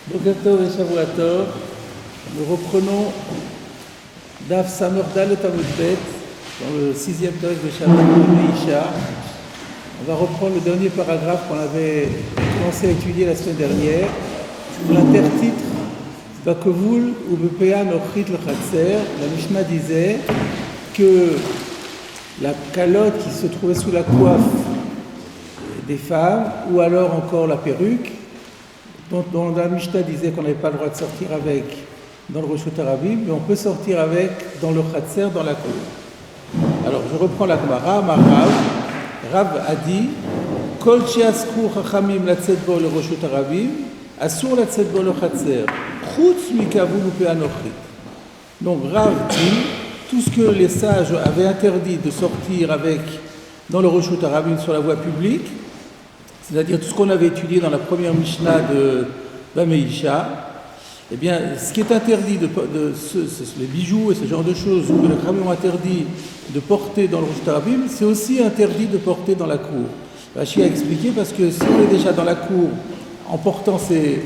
Boker Tov et Shavua Tov. Nous reprenons Daf Samur Dalet Amud Bet dans le 6e Torah de Shabbat de Meisha. On va reprendre le dernier paragraphe qu'on avait commencé à étudier la semaine dernière. L'intertitre Bakavul ou Bepea Nochrit le Chatser. La Mishnah disait que la calotte qui se trouvait sous la coiffe des femmes, ou alors encore la perruque, dont la Mishnah disait qu'on n'avait pas le droit de sortir avec dans le Rosh Hashanah, mais on peut sortir avec dans le Khatser, dans la cour. Alors je reprends la Gemara. Rav a dit Kol she'askru chachamim latzet bo le Rosh Hashanah, asur latzet bo le Khatser, chutz mikavul u'pea nochrit. Donc Rav dit tout ce que les sages avaient interdit de sortir avec dans le Rosh Hashanah sur la voie publique, c'est-à-dire tout ce qu'on avait étudié dans la première Mishnah de Meisha, eh bien, ce qui est interdit les bijoux et ce genre de choses, que les Khamim ont interdit de porter dans le Rosh Hashanah, c'est aussi interdit de porter dans la cour. Rashi a expliqué parce que si on est déjà dans la cour en portant ces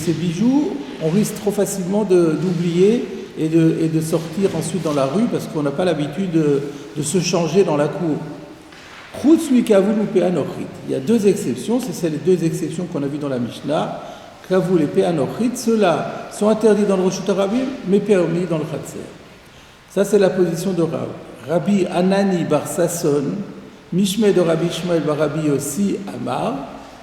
bijoux, on risque trop facilement d'oublier et de sortir ensuite dans la rue parce qu'on n'a pas l'habitude de se changer dans la cour. Il y a deux exceptions, c'est les deux exceptions qu'on a vues dans la Mishnah. Kavul et Pe'anochrit, ceux-là sont interdits dans le Rosh Hashanah, mais permis dans le Khatser. Ça, c'est la position de Rav. Rabbi Anani bar Sasson, Mishmeh de Rabbi Ishmael bar Rabbi Yossi Amar.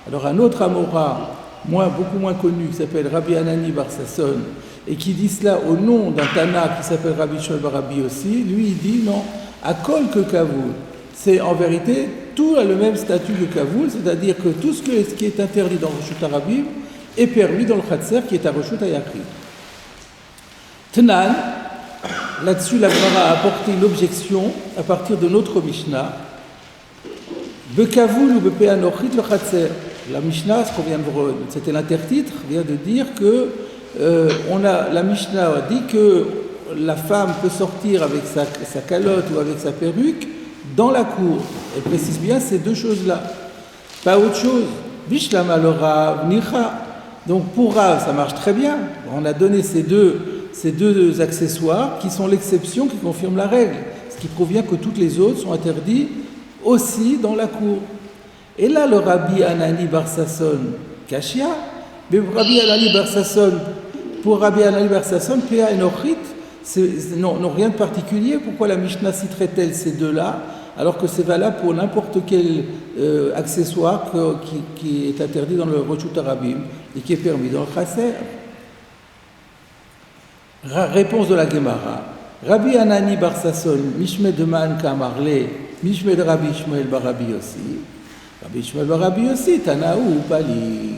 Alors, un autre Amora, beaucoup moins connu, qui s'appelle Rabbi Anani bar Sasson, et qui dit cela au nom d'un Tana qui s'appelle Rabbi Ishmael bar Rabbi Yossi, lui, il dit non, Akol que Kavul. C'est en vérité, tout a le même statut que Kavul, c'est-à-dire que tout ce qui est interdit dans le Rosh Hashanah est permis dans le Khatser qui est à Rosh Hashanah. Tnan, là-dessus la Gemara a apporté une objection à partir de notre Mishnah. Bekavul ou Bepea Nochrit le Khatser. La Mishnah, c'était l'intertitre, vient de dire que la Mishnah a dit que la femme peut sortir avec sa calotte ou avec sa perruque dans la cour. Elle précise bien ces deux choses-là. Pas autre chose. Bishlama le Rav Nicha. Donc pour Rav, ça marche très bien. On a donné ces deux accessoires qui sont l'exception qui confirme la règle. Ce qui provient que toutes les autres sont interdits aussi dans la cour. Et là, le Rabbi Anani bar Sasson, Kashia, mais Rabbi Anani bar Sasson, pour Rabbi Anani bar Sasson, Pea et Nochrit, n'ont rien de particulier. Pourquoi la Mishnah citerait-elle ces deux-là, alors que c'est valable pour n'importe quel accessoire qui est interdit dans le Rosh Hashanah et qui est permis dans le Khatser? Réponse de la Gemara. Rabbi Anani bar Sasson, Mishmeh de Man Kamarle, Mishmeh de Rabbi Ishmael bar Rabbi Yossi. Rabbi Ishmael bar Rabbi Yossi, Tanaou Pali.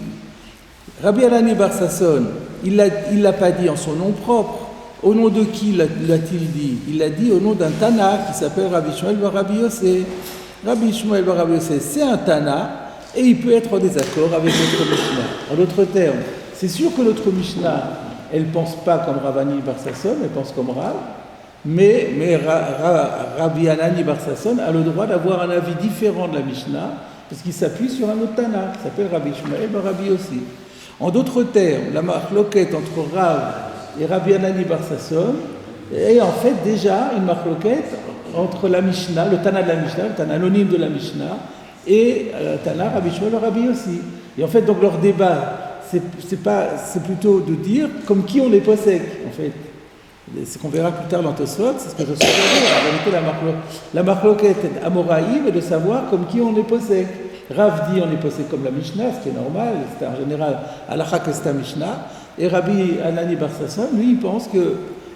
Rabbi Anani bar Sasson, il l'a pas dit en son nom propre. Au nom de qui l'a-t-il dit? Il l'a dit au nom d'un Tana qui s'appelle Rabbi Ishmael bar Rabbi Yossi. Rabbi Ishmael bar Rabbi Yossi, c'est un Tana et il peut être en désaccord avec notre Mishnah. En d'autres termes, c'est sûr que notre Mishnah, elle ne pense pas comme Rav Anani bar Sasson, elle pense comme Rav, mais Rabbi Anani bar Sasson a le droit d'avoir un avis différent de la Mishnah parce qu'il s'appuie sur un autre Tana qui s'appelle Rabbi Ishmael bar Rabbi Yossi. En d'autres termes, la marloquette entre Rav et Rabbi Anani bar Sasson est en fait déjà une marloquette entre la Mishnah, le Tana de la Mishnah, le Tana anonyme de la Mishnah, et le Tana Rabbi Ishmael bar Rabbi Yossi. Et en fait, donc leur débat, c'est plutôt de dire comme qui on les possède, en fait. C'est qu'on verra plus tard dans Tosfot, c'est ce que Tosfot a dit. En vérité, la marloquette amoraïm est de savoir comme qui on les possède. Rav dit on est possède comme la Mishnah, ce qui est normal, c'est en général halakha que c'est la Mishnah. Et Rabbi Anani bar Sasson, lui, il pense que,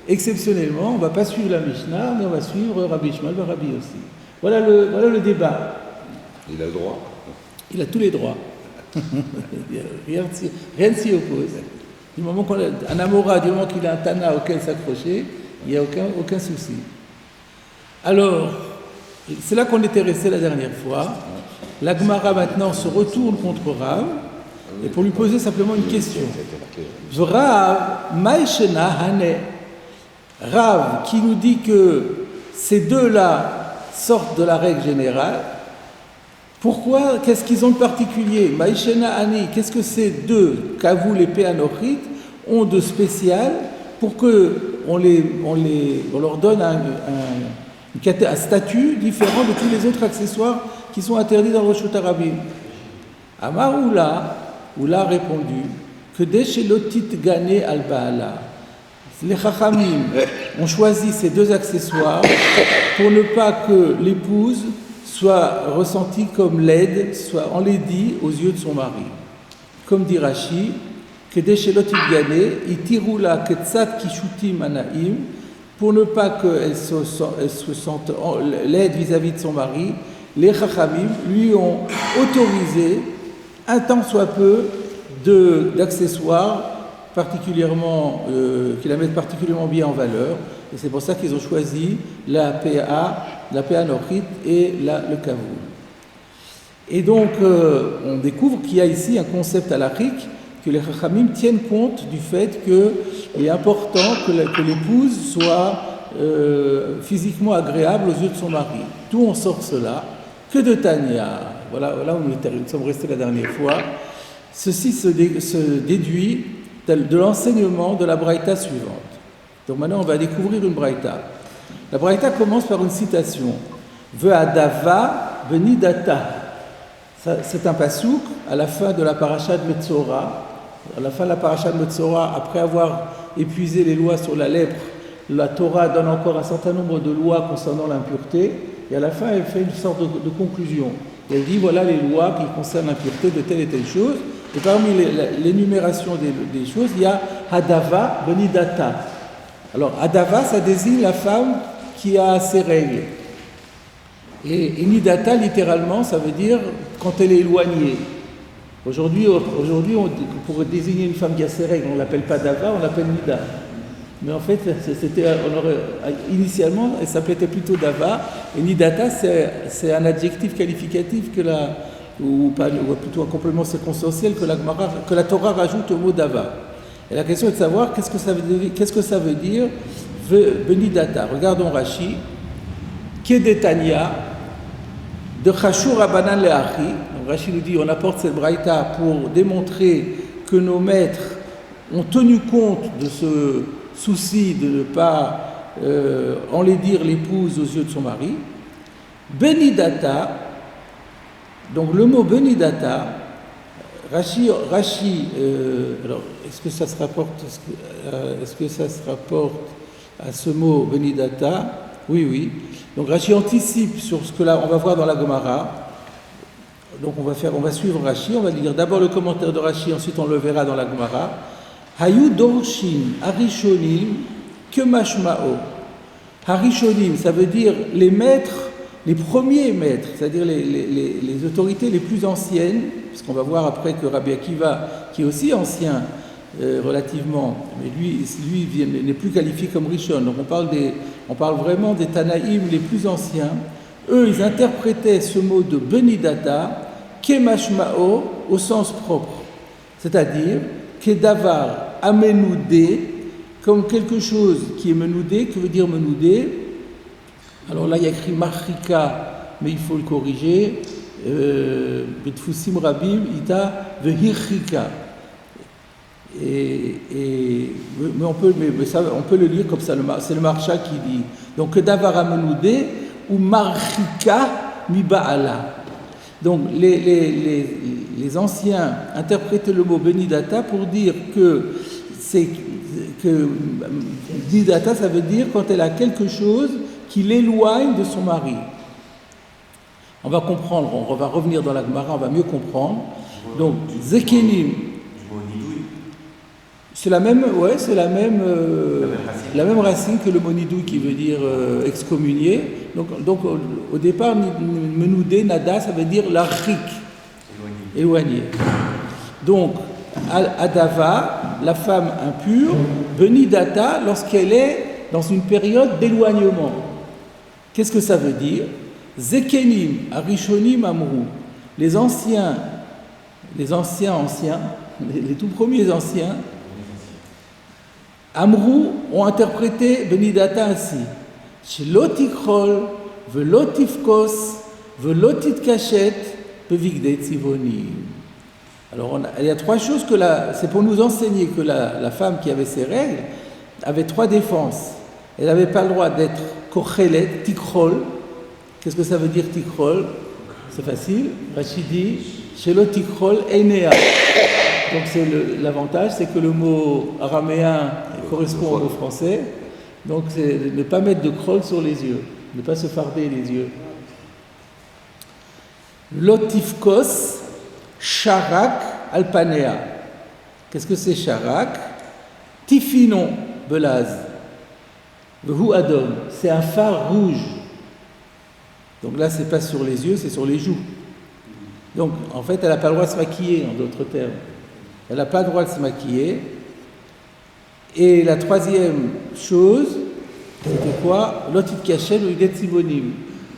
exceptionnellement, on ne va pas suivre la Mishnah, mais on va suivre Rabbi Ishmael bar Rabbi Yossi. Voilà le débat. Il a le droit. Il a tous les droits. Rien ne s'y oppose. Du moment qu'on a un Amora, du moment qu'il a un Tana auquel s'accrocher, il n'y a aucun souci. Alors, c'est là qu'on était resté la dernière fois. La Gemara maintenant se retourne contre Rav et pour lui poser simplement une question. Rav, Maïshena Hane. Rav qui nous dit que ces deux-là sortent de la règle générale. Pourquoi? Qu'est-ce qu'ils ont de particulier? Maïshena Ani, qu'est-ce que ces deux, Kavoul et Péanochit, ont de spécial pour qu'on leur donne un statut différent de tous les autres accessoires qui sont interdits dans le Reshut Harabim? Amar Oula a répondu que dès chez Lotit Gané al Baala, les Chachamim ont choisi ces deux accessoires pour ne pas que l'épouse soit ressentie comme laide, soit enlaidie aux yeux de son mari. Comme dit Rashi, que dès chez Lotit Gané, Itirula Ketzat Kishutim Anaim, pour ne pas qu'elle se sente laide vis-à-vis de son mari, les Chachamim lui ont autorisé un tant soit peu d'accessoires particulièrement, qui la mettent particulièrement bien en valeur. Et c'est pour ça qu'ils ont choisi la PA Nochit et le Kavoul. Et donc, on découvre qu'il y a ici un concept halachique que les Chachamim tiennent compte du fait qu'il est important que l'épouse soit physiquement agréable aux yeux de son mari. D'où on sort cela? Que de Tanya, voilà où nous sommes restés la dernière fois. Ceci se déduit de l'enseignement de la braïta suivante. Donc maintenant, on va découvrir une braïta. La braïta commence par une citation. Ve'adava benidata. C'est un pasouk à la fin de la paracha de Metzora. À la fin de la paracha de Metzora, après avoir épuisé les lois sur la lèpre, la Torah donne encore un certain nombre de lois concernant l'impureté. Et à la fin, elle fait une sorte de conclusion. Et elle dit, voilà les lois qui concernent l'impureté de telle et telle chose. Et parmi l'énumération des choses, il y a Hadava benidata. Alors, Hadava, ça désigne la femme qui a ses règles. Et nidata, littéralement, ça veut dire quand elle est éloignée. Aujourd'hui, pour désigner une femme qui a ses règles, on ne l'appelle pas Dava, on l'appelle Nida. Mais en fait, initialement, elle s'appelait plutôt Dava. Et Nidata, c'est un adjectif qualificatif ou plutôt un complément circonstanciel que la Torah rajoute au mot Dava. Et la question est de savoir qu'est-ce que ça veut dire Benidata. Regardons Rashi. Kedetania de Chashur Rabanan Leachi. Rashi nous dit on apporte cette braïta pour démontrer que nos maîtres ont tenu compte de ce souci de ne pas enlaidir l'épouse aux yeux de son mari. Benidata, donc le mot Benidata, Rashi alors est-ce que ça se rapporte à ce mot Benidata? Oui. Donc Rashi anticipe sur ce que là on va voir dans la Gemara. Donc on va suivre Rashi, on va lire d'abord le commentaire de Rashi, ensuite on le verra dans la Gemara. Hayu dorshin harishonim kemashmao. Harishonim, ça veut dire les maîtres, les premiers maîtres, c'est-à-dire les autorités les plus anciennes, puisqu'on va voir après que Rabbi Akiva, qui est aussi ancien relativement, mais lui n'est plus qualifié comme Rishon. Donc on parle vraiment des Tanaïm les plus anciens. Eux, ils interprétaient ce mot de Benidata, Kemashmao, au sens propre, c'est-à-dire Kedavar amenoudé, comme quelque chose qui est menoudé. Que veut dire menoudé? Alors là, il y a écrit Marchika, mais il faut le corriger. Betfusim Rabim, Ita Vehirchika. Mais on peut le lire comme ça, c'est le Marsha qui dit. Donc Kedavar amenoudé ou Marchika Mibaala. Donc les anciens interprétaient le mot Benidata pour dire que Nidata, ça veut dire quand elle a quelque chose qui l'éloigne de son mari. On va comprendre, on va revenir dans la Gemara, on va mieux comprendre. Donc Zekenim, c'est la même racine que le mot nidouille qui veut dire excommunier. Donc au départ, menoudé, nada, ça veut dire l'archik, éloigné. Donc Adava, la femme impure, Benidata, lorsqu'elle est dans une période d'éloignement. Qu'est-ce que ça veut dire? Zekenim, Arishonim, Amrou. Les anciens, les tout premiers anciens, Amrou ont interprété Benidata ainsi. Shelotikrol, velotifkos, velotit kachet, bevigdei tzivonim. Alors il y a trois choses c'est pour nous enseigner que la femme qui avait ses règles avait trois défenses. Elle n'avait pas le droit d'être kochelet, tikrol. Qu'est-ce que ça veut dire tikrol? C'est facile. Rachid dit shelo tikrol einea. Donc l'avantage, c'est que le mot araméen correspond au mot français. Donc c'est ne pas mettre de krol sur les yeux, ne pas se farder les yeux. Lotifkos sharak alpanea. Qu'est-ce que c'est sharak? Tifinon belaz. Vehu adom. C'est un phare rouge. Donc là, c'est pas sur les yeux, c'est sur les joues. Donc en fait, elle n'a pas le droit de se maquiller, en d'autres termes. Elle n'a pas le droit de se maquiller. Et la troisième chose, c'était quoi? Lotit kachel ou idet tzivonim.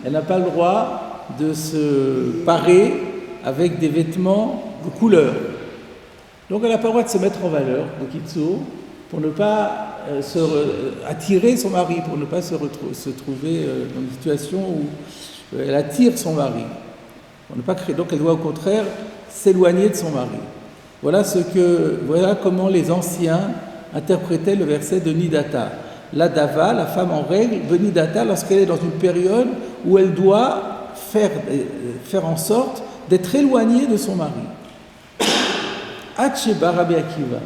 Elle n'a pas le droit de se parer avec des vêtements de couleur. Donc elle n'a pas le droit de se mettre en valeur, de kitso, pour ne pas attirer son mari, pour ne pas se trouver dans une situation où elle attire son mari. Pour ne pas créer. Donc elle doit au contraire s'éloigner de son mari. Voilà comment les anciens interprétaient le verset de Nidata. La dava, la femme en règle, Nidata, lorsqu'elle est dans une période où elle doit faire en sorte d'être éloignée de son mari. Hatsheba Rabbi Akiva.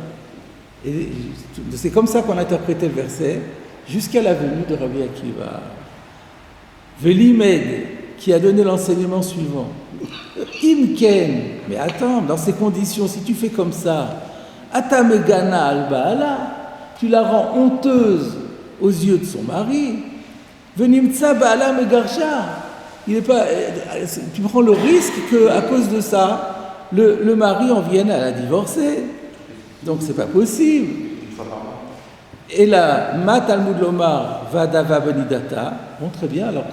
Et c'est comme ça qu'on interprétait le verset, jusqu'à la venue de Rabbi Akiva. Velimed, qui a donné l'enseignement suivant. Imken, mais attends, dans ces conditions, si tu fais comme ça, Atamegana al-Baala, tu la rends honteuse aux yeux de son mari. Venimtsa Baala Megarsha. Tu prends le risque qu'à cause de ça, le mari en vienne à la divorcer. Donc c'est pas possible. Et là, Ma Talmud Lomar Vadava Benidata. Bon, très bien. Alors,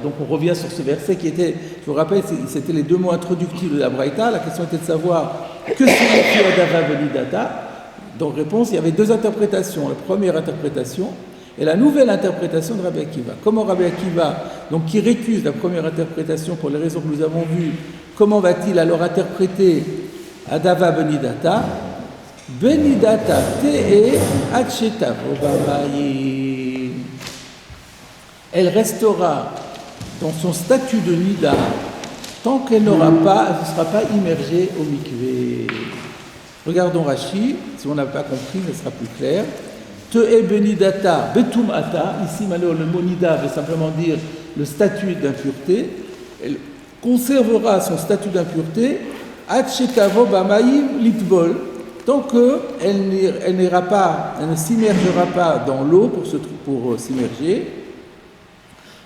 donc on revient sur ce verset qui était, je vous rappelle, c'était les deux mots introductifs de la Braïta. La question était de savoir que signifie Vadava Benidata. Donc réponse, il y avait deux interprétations. La première interprétation et la nouvelle interprétation de Rabbi Akiva. Comment Rabbi Akiva, donc qui récuse la première interprétation pour les raisons que nous avons vues, comment va-t-il alors interpréter Adava Benidata? Benidata te'e acheta obamayi. Elle restera dans son statut de nida tant qu'elle ne sera pas immergée au mikvé. Regardons Rashi, si on n'a pas compris, ça sera plus clair. Te'e benidata betum ata. Ici, malheur, le mot nida veut simplement dire le statut d'impureté. Elle conservera son statut d'impureté acheta obamayi litbol. Tant qu'elle ne s'immergera pas dans l'eau pour s'immerger,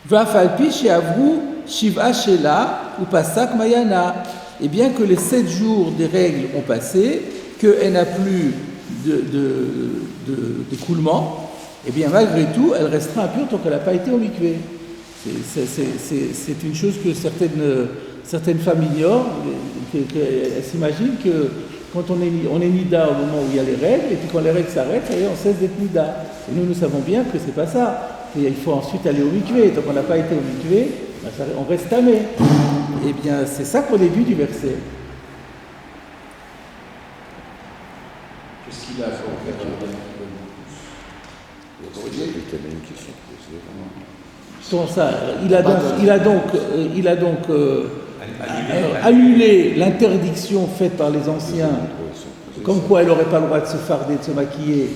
Vafalpi she'avru shiva shela ou pasak mayana. Et bien que les 7 jours des règles ont passé, qu'elle n'a plus d'écoulement, et bien malgré tout, elle restera impure tant qu'elle n'a pas été au mikvé. C'est une chose que certaines femmes ignorent, qu'elles s'imaginent que quand on est nida au moment où il y a les règles, et puis quand les règles s'arrêtent, on cesse d'être nida. Et nous savons bien que c'est pas ça. Et il faut ensuite aller au mikvé. Tant qu'on n'a pas été au mikvé, on reste tamé. Et bien, c'est ça qu'au début du verset. Qu'est-ce qu'il a fait en fait? Il a donc annulé l'interdiction faite par les anciens, comme quoi elle n'aurait pas le droit de se farder, de se maquiller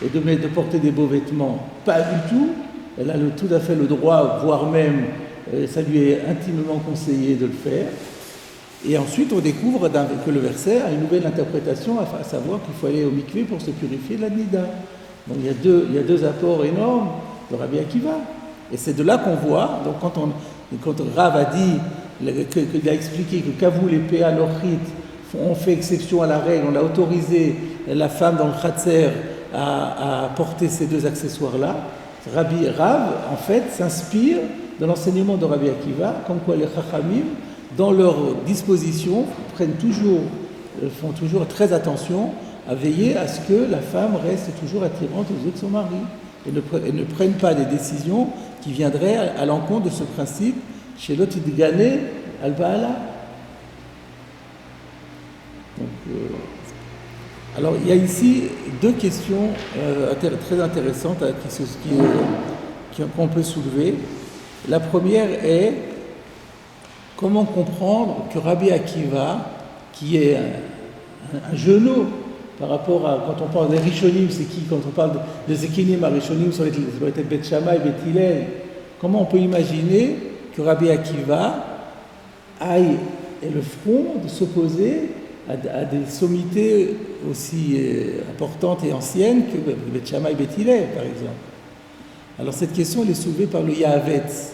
et de porter des beaux vêtements. Pas du tout. Elle a tout à fait le droit, voire même, ça lui est intimement conseillé de le faire. Et ensuite, on découvre que le verset a une nouvelle interprétation, à savoir qu'il faut aller au mikvé pour se purifier de la nida. Donc il y a deux apports énormes de Rabbi Akiva. Et c'est de là qu'on voit, donc quand Rav a dit, qu'il a expliqué que Kavou les Péa Lochrit ont fait exception à la règle, on a autorisé la femme dans le Khatser à porter ces deux accessoires-là, Rav, en fait, s'inspire de l'enseignement de Rabbi Akiva, comme quoi les Chachamim, dans leurs dispositions, font toujours très attention à veiller à ce que la femme reste toujours attirante aux yeux de son mari et ne prenne pas des décisions qui viendraient à l'encontre de ce principe chez l'Otidgane al-Baala. Alors, il y a ici deux questions très intéressantes qu'on peut soulever. La première est comment comprendre que Rabbi Akiva, qui est un genou par rapport à, quand on parle des Rishonim, c'est qui? Quand on parle de Zekinim à Rishonim, ça doit être Beth Shammai, Beth Hillel. Comment on peut imaginer que Rabbi Akiva aille et le front de s'opposer à des sommités aussi importantes et anciennes que Beth Shammai et Beth Hillel, par exemple. Alors cette question elle est soulevée par le Yahavetz.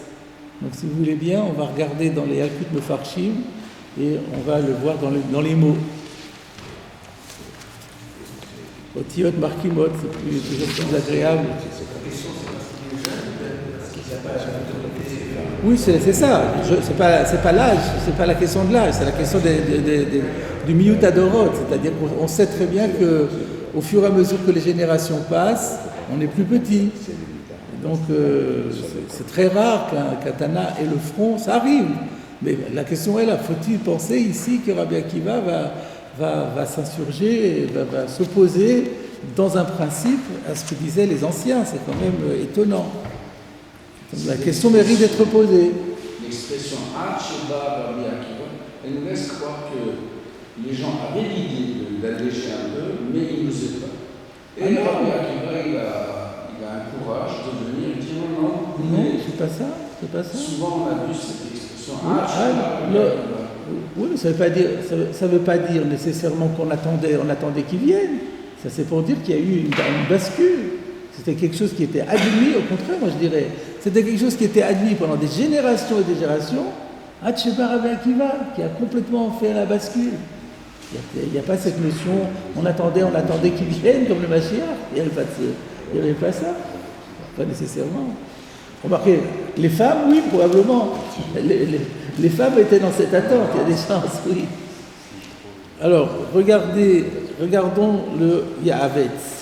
Donc si vous voulez bien, on va regarder dans les Yalkut Mefarshim et on va le voir dans les mots. Otiot Markimot, c'est toujours plus agréable. Oui, c'est ça. C'est pas l'âge, c'est pas la question de l'âge, c'est la question du Miyut Adorot. C'est-à-dire qu'on sait très bien qu'au fur et à mesure que les générations passent, on est plus petit. Donc c'est très rare qu'un Tana ait le front, ça arrive. Mais la question est là, faut-il penser ici que Rabbi Akiva va s'insurger, va s'opposer dans un principe à ce que disaient les anciens? C'est quand même étonnant. Donc, la question mérite d'être posée. L'expression Hacheba Rabbi Akiva, elle nous laisse croire que les gens avaient l'idée d'alléger un peu, mais ils ne savaient pas. Et Rabbi Akiva, il a un courage de venir dire non, c'est pas ça. Souvent on a vu cette expression oui, mais ça veut pas dire nécessairement qu'on attendait qu'ils viennent. Ça c'est pour dire qu'il y a eu une bascule. C'était quelque chose qui était admis, au contraire, moi je dirais, c'était quelque chose qui était admis pendant des générations et des générations. Hacheba Rabbi Akiva, qui a complètement fait la bascule. Il n'y a pas cette notion, on attendait qu'ils viennent comme le Mashiach. Il n'y avait pas ça. Pas nécessairement. Remarquez, les femmes, oui, probablement. Les femmes étaient dans cette attente, il y a des chances, oui. Alors, regardons le Yahavetz.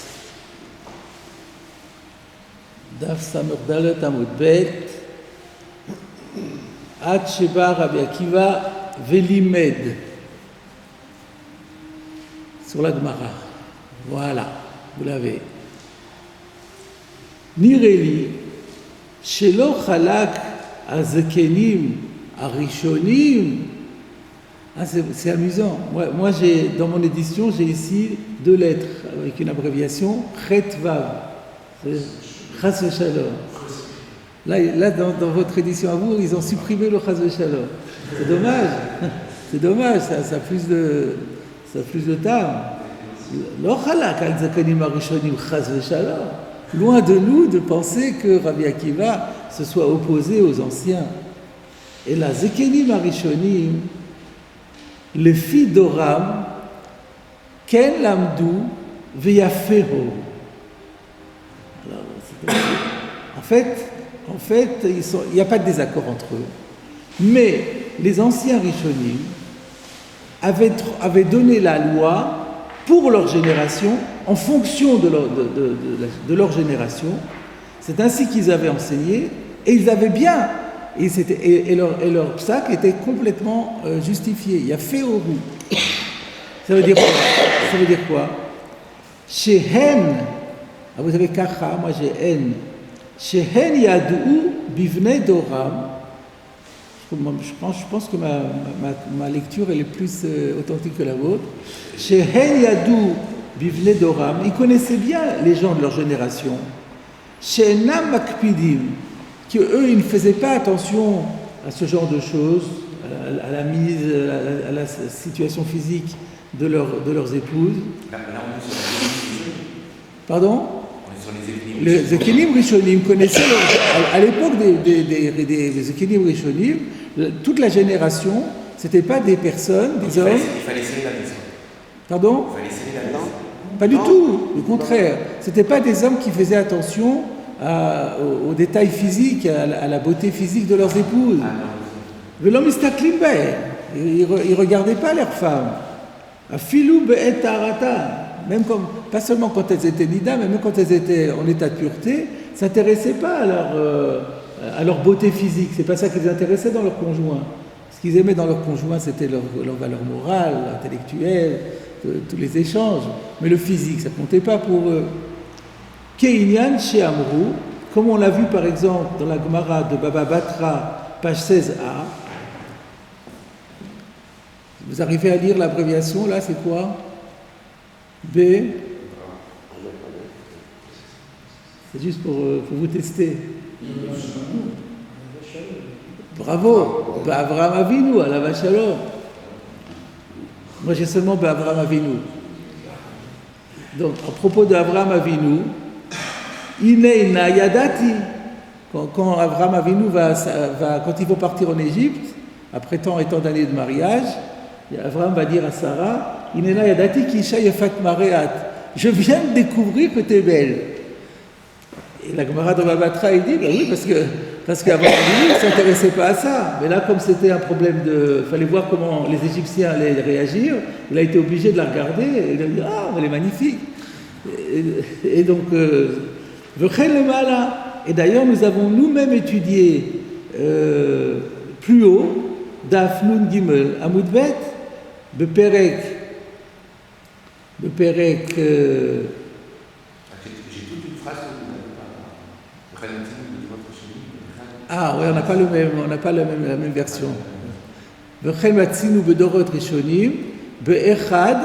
Daf Samur Dalet Amud Bet. Ad Sheba Rabbi Akiva Velimed. Sur la Gemara. Voilà, vous l'avez. Nireli, Shelo Chalak Azekenim Arishonim. C'est amusant. Moi dans mon édition, j'ai ici deux lettres avec une abréviation, Chet Vav. Chas Shalom. Là dans votre édition à vous, ils ont supprimé le Chas Shalom. C'est dommage. C'est dommage, ça a plus de termes. Lo Chalak Azekenim Arishonim Chas Shalom. Loin de nous de penser que Rabbi Akiva se soit opposé aux anciens. Et la Zekenim Arishonim, les filles d'Oram, Ken Lamdou Veyafeho. En fait, il n'y a pas de désaccord entre eux. Mais les anciens Rishonim avaient donné la loi pour leur génération, en fonction de leur génération. C'est ainsi qu'ils avaient enseigné, et ils avaient bien, et leur psak était complètement justifié. Il y a fait au bout. Ça veut dire quoi? Chez Hen, vous avez Kacha, moi j'ai Hen. Chez Hen Yadou Bivne Doram. Je pense que ma lecture elle est plus authentique que la vôtre. Chez Hen Yadou Bivne Doram, ils connaissaient bien les gens de leur génération. Chez Nam Makpidim, qu'eux, ils ne faisaient pas attention à ce genre de choses, à la mise, à la situation physique de leurs épouses. Pardon? Les Zekenim Rishonim connaissaient, à l'époque des Zekenim Rishonim, toute la génération, ce n'était pas des personnes, des hommes. Il fallait sceller la maison. Pardon? Il fallait sceller la maison. Pas du tout, au contraire. Ce n'étaient pas des hommes qui faisaient attention aux détails physiques, à la beauté physique de leurs épouses. L'homme ils ne regardaient pas leurs femmes. Afilou be'et tarata. Même pas seulement quand elles étaient nida, mais même quand elles étaient en état de pureté, ne s'intéressaient pas à leur beauté physique. C'est pas ça qui les intéressait dans leur conjoint. Ce qu'ils aimaient dans leur conjoint, c'était leur valeur morale, intellectuelle, tous les échanges. Mais le physique, ça ne comptait pas pour eux. Keïnian chez Amrou, comme on l'a vu par exemple dans la Gemara de Baba Batra, page 16a. Vous arrivez à lire l'abréviation là, c'est quoi? B. C'est juste pour vous tester. Bravo, Avraham Avinu, à la Shalom. Moi j'ai seulement Avraham Avinu. Donc à propos d'Avraham Avinu, Ineina Yadati, quand Avraham Avinu quand ils vont partir en Égypte, après tant et tant d'années de mariage, Avraham va dire à Sarah, Ineina Yadati Kisha Yefat Mareat, je viens de découvrir que tu es belle. Et la Gemara de Babatra, il dit, ben oui, parce qu'Avraham Avinu ne s'intéressait pas à ça. Mais là, comme c'était un problème il fallait voir comment les Égyptiens allaient réagir, il a été obligé de la regarder, et il a dit, ah, elle est magnifique. Et donc, et d'ailleurs, nous avons nous-mêmes étudié plus haut, Daf Nun Gimel Amoudbet, Beperek. J'ai toute une phrase Ah oui, on n'a pas la même version. V'chen matzinu bedorot rishonim, be'echad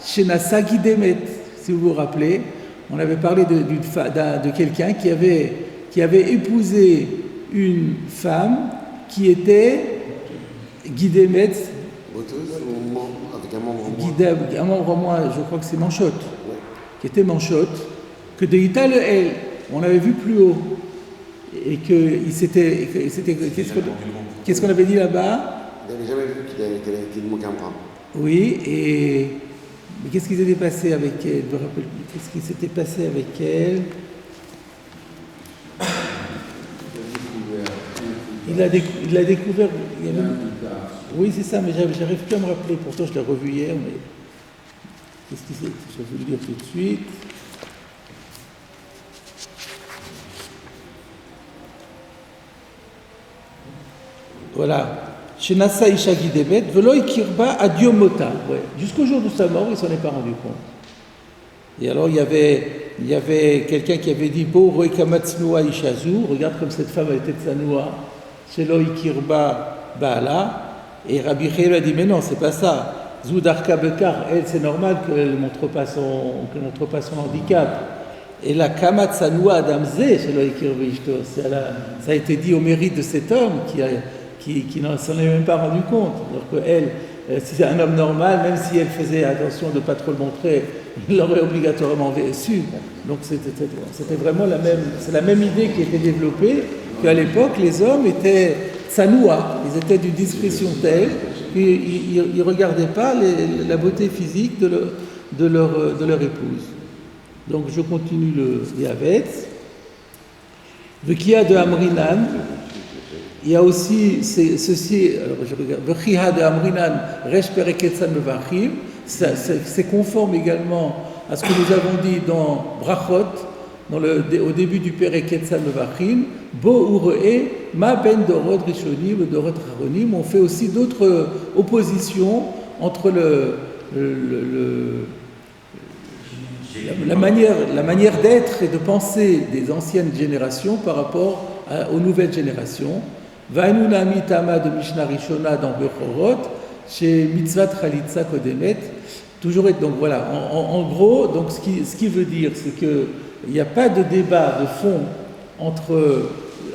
shenasa gidemet. Si vous vous rappelez, on avait parlé de quelqu'un qui avait épousé une femme qui était gidemet. Boteuse ou avec un membre en moins. Je crois que c'est manchotte. Ouais. Qui était manchotte, que de Ita le El, on l'avait vu plus haut. Et qu'est-ce qu'on avait dit là-bas? Il n'avait jamais vu qu'il manquait un bras. Oui, mais qu'est-ce qui s'était passé avec elle? Je me rappelle plus. Qu'est-ce qui s'était passé avec elle? Il l'a découvert. Oui, c'est ça, mais j'arrive plus à me rappeler. Pourtant, je l'ai revu hier, mais qu'est-ce qui s'est... Je vais vous le dire tout de suite. Voilà. Chez Nassa Isha Gidebet, Veloy Kirba Adiomota. Jusqu'au jour de sa mort, il ne s'en est pas rendu compte. Et alors, il y avait quelqu'un qui avait dit Bo Roikamatsnoa Ishazu, regarde comme cette femme était tsanoua, Sheloy Kirba Baala. Et Rabbi Chel a dit mais non, c'est pas ça. Zoudarka Bekar, elle, c'est normal qu'elle ne montre pas son handicap. Et la Kamatsanoa Adamze, Sheloy Kirba Ishto, ça a été dit au mérite de cet homme qui n'en s'en est même pas rendu compte. Alors qu'elle, si c'est un homme normal, même si elle faisait attention de ne pas trop le montrer, il l'aurait obligatoirement su. Donc c'était vraiment c'est la même idée qui était développée, qu'à l'époque, les hommes étaient tsanoua, ils étaient d'une discrétion telle qu'ils ne regardaient pas la beauté physique de leur épouse. Donc je continue le Yavetz. V'kia de Amrinan, il y a aussi ceci, alors je regarde, V'chiha de Amrinan, Resh Pereketsan Mevachim, c'est conforme également à ce que nous avons dit dans Brachot, au début du Pereketsan Mevachim, Bo Ure'e, Ma Ben Dorot Rishonim, Dorot Haronim, on fait aussi d'autres oppositions entre la manière d'être et de penser des anciennes générations par rapport aux nouvelles générations. Vainunami Tama de Mishnah Rishona dans Bechorot, chez Mitzvat Chalitza Kodemet. Toujours être, donc voilà, en gros, donc ce qui veut dire, c'est qu'il n'y a pas de débat de fond entre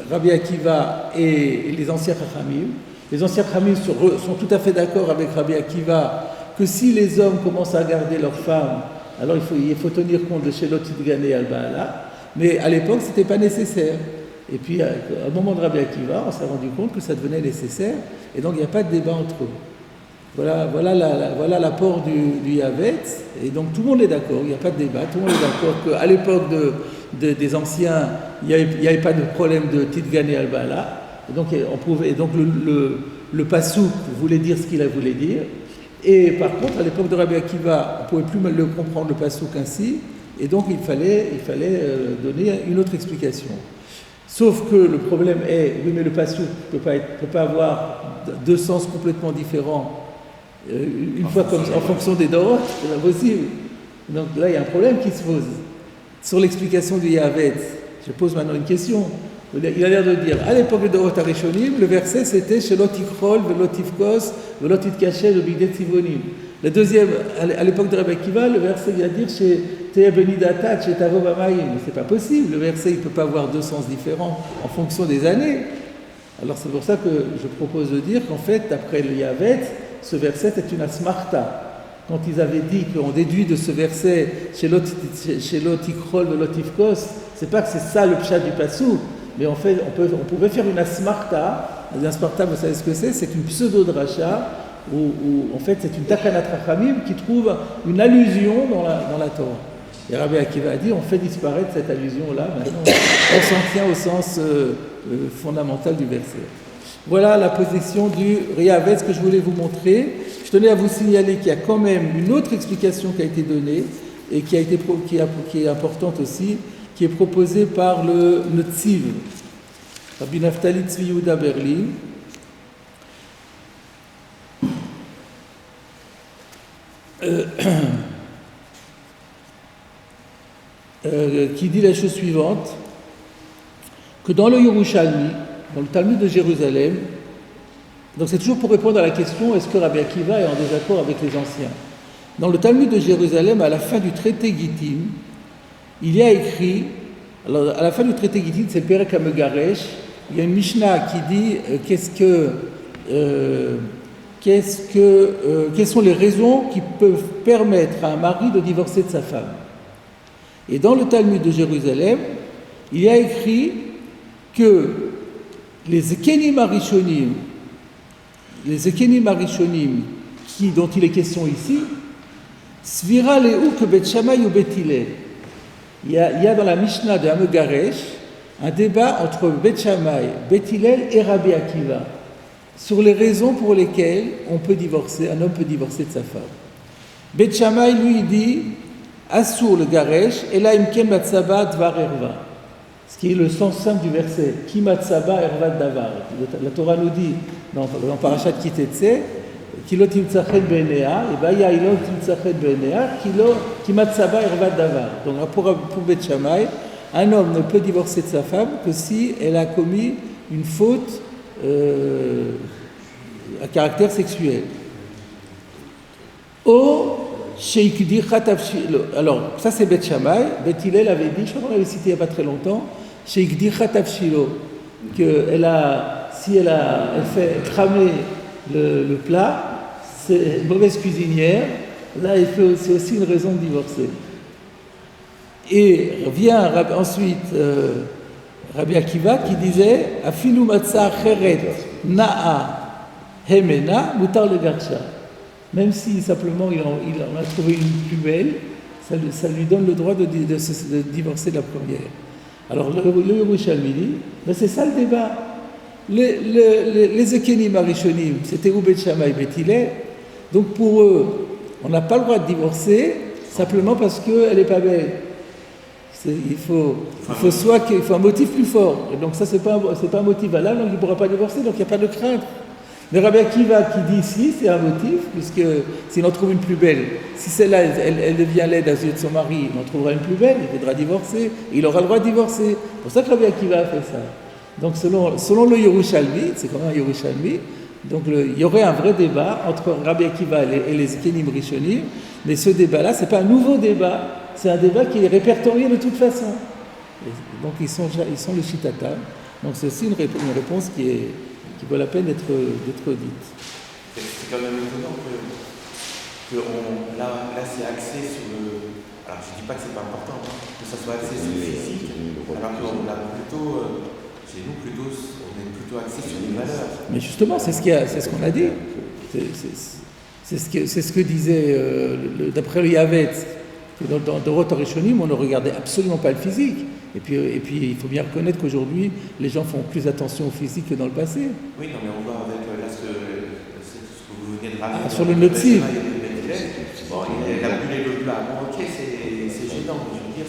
Rabbi Akiva et les anciens Chachamim. Les anciens Chachamim sont tout à fait d'accord avec Rabbi Akiva que si les hommes commencent à garder leurs femmes, alors il faut tenir compte de Shelot Tidgané al-Ba'ala, mais à l'époque, ce n'était pas nécessaire. Et puis, au moment de Rabbi Akiva, on s'est rendu compte que ça devenait nécessaire, et donc il n'y a pas de débat entre eux. Voilà l'apport du Yavetz, et donc tout le monde est d'accord, il n'y a pas de débat, tout le monde est d'accord qu'à l'époque des anciens, il n'y avait pas de problème de Tidgané al-Ba'ala, et donc le Passouk voulait dire ce qu'il voulait dire, et par contre, à l'époque de Rabbi Akiva, on ne pouvait plus le comprendre le Passouk ainsi, et donc il fallait donner une autre explication. Sauf que le problème est, oui mais le Passouk ne peut pas avoir deux sens complètement différents une fois comme en fonction des Dorot, c'est pas possible. Donc là, il y a un problème qui se pose. Sur l'explication du Yavet, je pose maintenant une question. Il a l'air de dire, à l'époque de Dorot Arishonim, le verset c'était Shelo Tikrol, Velo Tifkos, Velo Titkaché, le Bigdet Sivonim. Le deuxième, à l'époque de Rabbi Akiva, le verset vient dire chez Teh Benidatat, chez Tavo Bamayim. Mais c'est pas possible, le verset il ne peut pas avoir deux sens différents en fonction des années. Alors c'est pour ça que je propose de dire qu'en fait, d'après le Yavet, ce verset est une asmarta. Quand ils avaient dit qu'on déduit de ce verset chez l'otikrol de l'otifkos, c'est pas que c'est ça le pshat du passou, mais en fait, on pouvait faire une asmarta. Une asmarta, vous savez ce que c'est? C'est une pseudo-dracha, où en fait c'est une takanat rachamim qui trouve une allusion dans la Torah. Et Rabbi Akiva a dit, on fait disparaître cette allusion-là, maintenant on s'en tient au sens fondamental du verset. Voilà la position du Yavet, ce que je voulais vous montrer. Je tenais à vous signaler qu'il y a quand même une autre explication qui a été donnée et qui est importante aussi, qui est proposée par le Tziv, Rabbi Naftali Tzvi Yehuda Berlin. Qui dit la chose suivante, que dans le Yerushalmi, dans le Talmud de Jérusalem, donc c'est toujours pour répondre à la question, est-ce que Rabbi Akiva est en désaccord avec les anciens? Dans le Talmud de Jérusalem, à la fin du traité Gittin, il y a écrit, alors à la fin du traité Gittin, c'est Perek HaMegaresh, il y a une Mishnah qui dit quelles sont les raisons qui peuvent permettre à un mari de divorcer de sa femme. Et dans le Talmud de Jérusalem, il y a écrit que les Zekenim Arishonim, dont il est question ici, Svira Lehu que Bet Shammai ou Bet Hillel. Il y a dans la Mishnah de Hamegaresh un débat entre Bet Shammai, Bet Hillel et Rabbi Akiva sur les raisons pour lesquelles un homme peut divorcer de sa femme. Bet Shammai, lui, dit Assur le Garesh, et là Imken Matsaba Dvar Erva. Ce qui est le sens simple du verset, Ki Matsaba Erva Davar. La Torah nous dit dans Parashat Kitetse, Kilo Timtzachet Benea, et Baya Ilo Timtzachet Benea, Ki Matsaba Erva Davar. Donc pour Bet Shammai, un homme ne peut divorcer de sa femme que si elle a commis une faute à caractère sexuel. Alors, ça c'est Bet Shammai. Bet Hillel avait dit, je crois qu'on l'avait cité il n'y a pas très longtemps, si elle fait cramer le plat, c'est une mauvaise cuisinière, là c'est aussi une raison de divorcer. Et vient ensuite Rabbi Akiva qui disait Afilu matzah cheret na'a hemena mutar le garsha. Même si simplement il en a trouvé une plus belle, ça lui donne le droit de divorcer de la première. Alors le Yerushalmi dit, mais c'est ça le débat. Les Zekenim Arishonim, c'était ou Bet Shammai, Bet Hillel. Donc pour eux, on n'a pas le droit de divorcer simplement parce qu'elle n'est pas belle. Il faut un motif plus fort. Et donc ça, c'est pas un motif valable, donc il ne pourra pas divorcer, donc il n'y a pas de crainte. Mais Rabbi Akiva qui dit ici, c'est un motif, puisque s'il en trouve une plus belle, si celle-là, elle devient laide à yeux de son mari, il en trouvera une plus belle, il faudra divorcer, il aura le droit de divorcer. C'est pour ça que Rabbi Akiva a fait ça. Donc selon le Yerushalmi, c'est quand même un Yerushalmi, donc il y aurait un vrai débat entre Rabbi Akiva et les Zekenim Rishonim, mais ce débat-là, c'est pas un nouveau débat, c'est un débat qui est répertorié de toute façon. Et donc ils sont le Shitata. Donc c'est aussi une réponse qui vaut la peine d'être dite. C'est quand même étonnant que là c'est axé sur le... Alors je ne dis pas que c'est pas important, que ça soit axé sur le physique, alors qu'on a plutôt, chez nous, on est plutôt axé sur les valeurs. Mais justement, c'est ce qu'on a dit. C'est ce que disait, d'après le Yavet, dans Dorot Arishonim, on ne regardait absolument pas le physique. Et puis il faut bien reconnaître qu'aujourd'hui, les gens font plus attention au physique que dans le passé. Oui, non, mais on voit avec ce que vous venez de ramener. Sur le Notziv. Bon, il a brûlé le plat. Bon, ok, c'est gênant, mais je veux dire,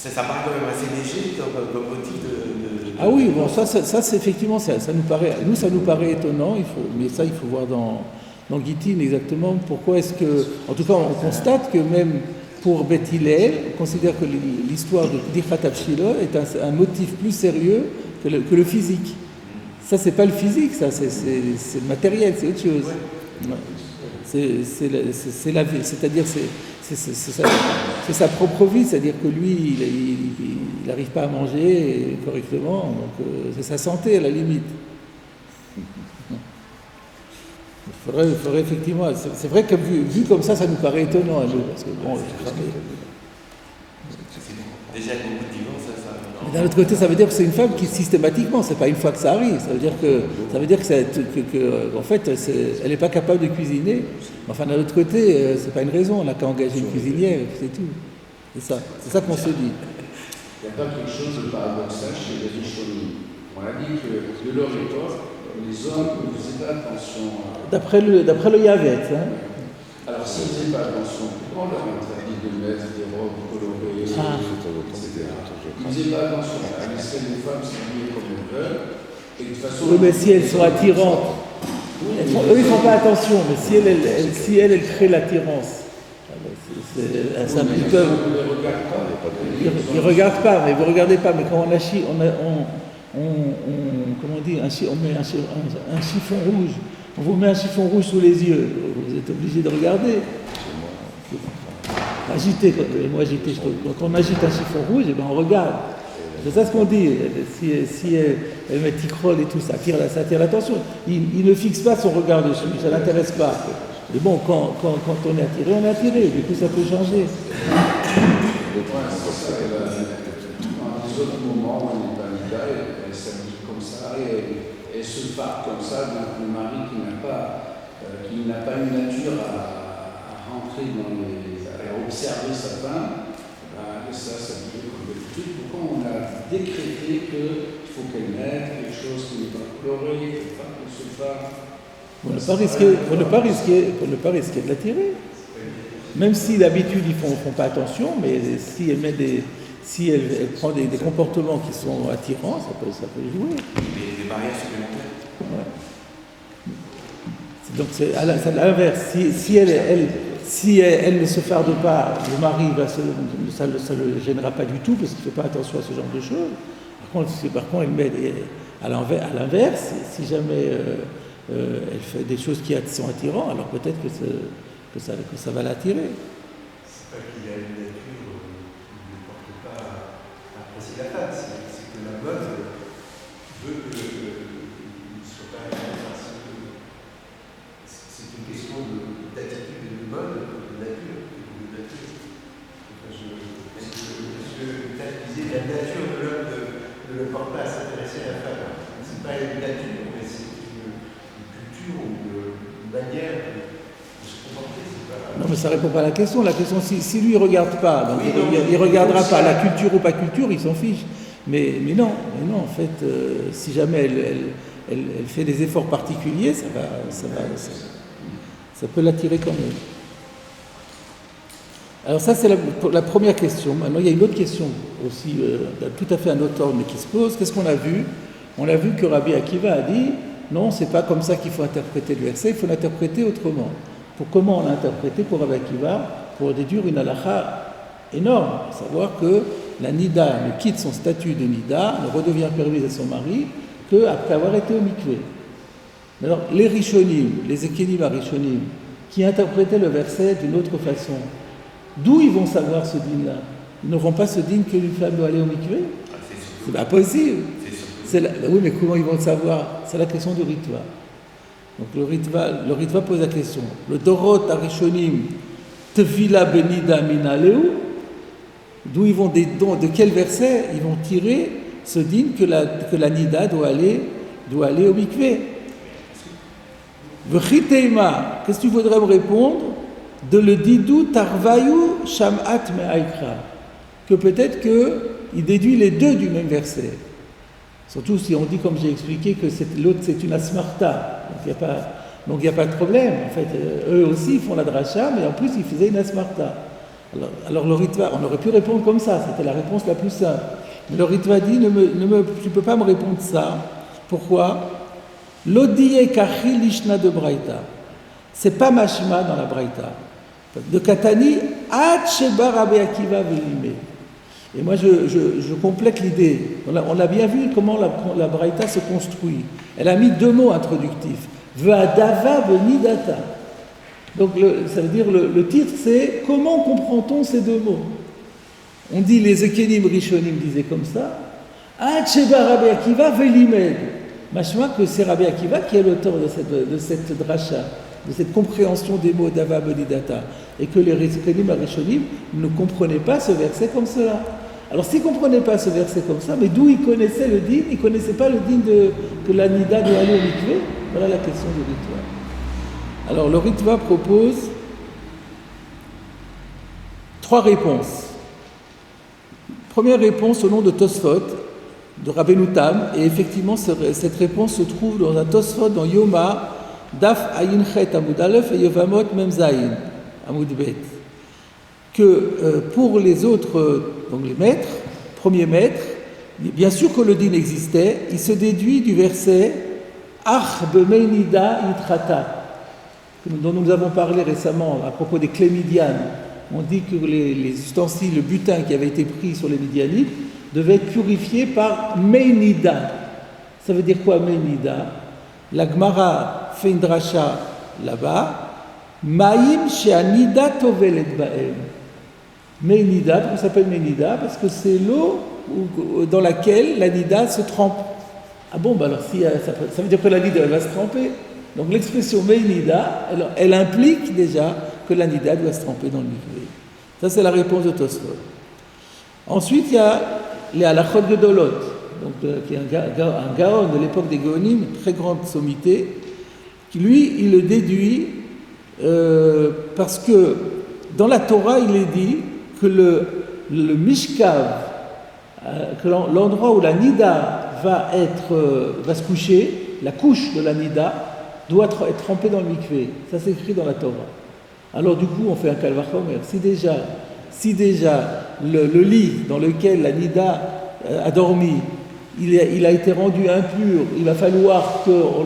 ça paraît quand même assez léger comme motif de... Ah oui, bon, ça c'est effectivement, ça nous paraît étonnant, mais ça, il faut voir dans Gittin exactement pourquoi est-ce que... En tout cas, on constate que même pour Beth Hillel, on considère que l'histoire de Dichat Avshilo est un motif plus sérieux que le physique. Ça, c'est pas le physique, ça, c'est le matériel, c'est autre chose. C'est la vie, c'est-à-dire c'est sa propre vie, c'est-à-dire que lui, il n'arrive pas à manger correctement, donc c'est sa santé à la limite. Il faudrait effectivement, c'est vrai que vu comme ça nous paraît étonnant à nous, parce que bon, déjà avec beaucoup de divorces, ça. Mais d'un autre côté, ça veut dire que c'est une femme qui systématiquement, c'est pas une fois que ça arrive, ça veut dire que en fait, elle n'est pas capable de cuisiner. Enfin, d'un autre côté, c'est pas une raison, on n'a qu'à engager une cuisinière, c'est tout. C'est ça qu'on se dit. Il n'y a pas quelque chose de paradoxal chez les Rishonim. On a dit que de leur époque, les hommes ne faisaient pas attention. D'après le Yavet. Hein. Alors, s'ils ne faisaient pas attention, pourquoi on leur interdit de mettre des robes colorées, etc. Ils ne faisaient pas attention. Ils laissaient les femmes s'habiller comme elles veulent. Et de toute façon. Oui, mais si elles sont attirantes. Eux, ils ne font pas attention, mais si elles créent l'attirance. Ils peuvent. Ils ne regardent pas, mais vous ne regardez pas. Mais quand on met un chiffon rouge, on vous met un chiffon rouge sous les yeux, vous êtes obligé de regarder. Agiter, quand on agite un chiffon rouge, et ben on regarde. C'est ça ce qu'on dit. Si elle met Ticrol et tout, ça attire l'attention. Il ne fixe pas son regard dessus, ça ne l'intéresse pas. Mais bon, quand on est attiré, on est attiré. Du coup, ça peut changer. Dans les autres moments, on est dans l'idée, elle s'habille comme ça, et elle se part comme ça d'un mari qui n'a pas une nature à rentrer à observer sa femme, et ça s'habille comme d'habitude. Pourquoi on a décrété qu'il faut qu'elle mette quelque chose qui n'est pas coloré, qu'elle se fasse. Pour ne pas risquer de l'attirer. Même si d'habitude ils ne font pas attention, mais si elle prend des comportements qui sont attirants, ça peut jouer. Des barrières supplémentaires. Ouais. Donc c'est à l'inverse. Si elle ne se farde pas, le mari ça ne le gênera pas du tout parce qu'il ne fait pas attention à ce genre de choses. Par contre, elle met à l'inverse, si jamais elle fait des choses qui sont attirantes, alors peut-être que ça va l'attirer. C'est pas qu'il y a une nature qui ne porte pas à apprécier la femme, c'est que la mode veut qu'il ne soit pas c'est une question d'attitude de mode, de nature. Parce que disait la nature de l'homme ne le porte pas à s'intéresser à la femme. Ce n'est pas une nature, mais c'est une culture ou une manière de se comporter. Non, mais ça ne répond pas à la question. La question, si lui ne regarde pas, donc il ne regardera pas la culture ou pas culture, il s'en fiche. Mais non, en fait, si jamais elle fait des efforts particuliers, ça peut l'attirer quand même. Alors ça, c'est la première question. Maintenant, il y a une autre question aussi, tout à fait un autre ordre qui se pose. Qu'est-ce qu'on a vu ? On a vu que Rabbi Akiva a dit, non, c'est pas comme ça qu'il faut interpréter le verset, il faut l'interpréter autrement. Comment on l'a interprété pour Rabbi Akiva ? Pour déduire une halakha énorme, à savoir que la Nida ne quitte son statut de Nida, ne redevient permise à son mari, qu'après avoir été au mikvé. Alors, les Rishonim, les Ekenim Rishonim, qui interprétaient le verset d'une autre façon, d'où ils vont savoir ce din-là ? Ils n'auront pas ce din qu'une femme doit aller au mikvé ? C'est pas possible. Oui, mais comment ils vont le savoir ? C'est la question du Ritva. Donc le Ritva pose la question. Le Dorot Arishonim Tevila Benida Minaleu, d'où ils vont de quel verset ils vont tirer ce din que la Nida doit aller au mikvé. V'chiteima, qu'est-ce que tu voudrais me répondre ? De le didou tarvayu shamat me'aikra, que peut-être qu'il déduit les deux du même verset. Surtout si on dit, comme j'ai expliqué, que l'autre c'est une asmarta, donc il n'y a pas de problème. En fait, eux aussi ils font la dracha, mais en plus ils faisaient une asmarta. Alors le Ritva, on aurait pu répondre comme ça, c'était la réponse la plus simple. Mais le Ritva dit, tu ne peux pas me répondre ça. Pourquoi? L'odiye kachi lishna de Braïta. C'est pas mashma dans la Braïta. De Katani, ad sheba Rabbi Akiva velimé. Et moi, je complète l'idée. On a bien vu comment la Braïta se construit. Elle a mis deux mots introductifs. Ve'adava ve'nidata. Donc, ça veut dire, le titre, c'est « Comment comprend-on ces deux mots ?» On dit, les Ekenim Rishonim disaient comme ça. « Ad sheba Rabbi Akiva ve'limed » Machma que c'est Rabbi Akiva qui est l'auteur de cette dracha, de cette compréhension des mots d'Ava Benidata, et que les Ekenim Rishonim ne comprenaient pas ce verset comme cela. Alors, s'ils ne comprenaient pas ce verset comme ça, mais d'où ils connaissaient le din? Ils ne connaissaient pas le din que la Nida doit aller au mikvé. Voilà la question du rituel. Alors, le Ritva propose 3 réponses. Première réponse au nom de Tosfot, de Rabbeinu Tam, et effectivement, cette réponse se trouve dans un Tosfot, dans Yoma, Daf Ayin Chet Amud Aleph et Yevamot Mem Zayin Amud Bet. Que pour les autres, donc les maîtres, premiers maîtres, bien sûr que le din existait, il se déduit du verset Ach b'meinida yitrata, dont nous avons parlé récemment à propos des clés midianes. On dit que les ustensiles, le butin qui avait été pris sur les Midianites, devait être purifié par Meinida. Ça veut dire quoi Meinida? La Gemara fait une dracha là-bas. Maïm she'anida tovelet ba'em. Meinida, pourquoi ça s'appelle Meinida? Parce que c'est l'eau dans laquelle la nida se trempe. Ah bon, bah alors ça veut dire que la nida va se tremper. Donc l'expression Meinida, elle implique déjà que la nida doit se tremper dans le mikvé. Ça, c'est la réponse de Tosfot. Ensuite, il y a les halachot gedolot, donc qui est un gaon de l'époque des Gaonim, très grande sommité, qui lui, il le déduit parce que dans la Torah, il est dit que le mishkav, que l'endroit où la nida va se coucher, la couche de la nida, doit être trempée dans le mikvé. Ça, c'est écrit dans la Torah. Alors du coup, on fait un kalvachomer. Si déjà le lit dans lequel la nida a dormi, il a été rendu impur, il va falloir qu'on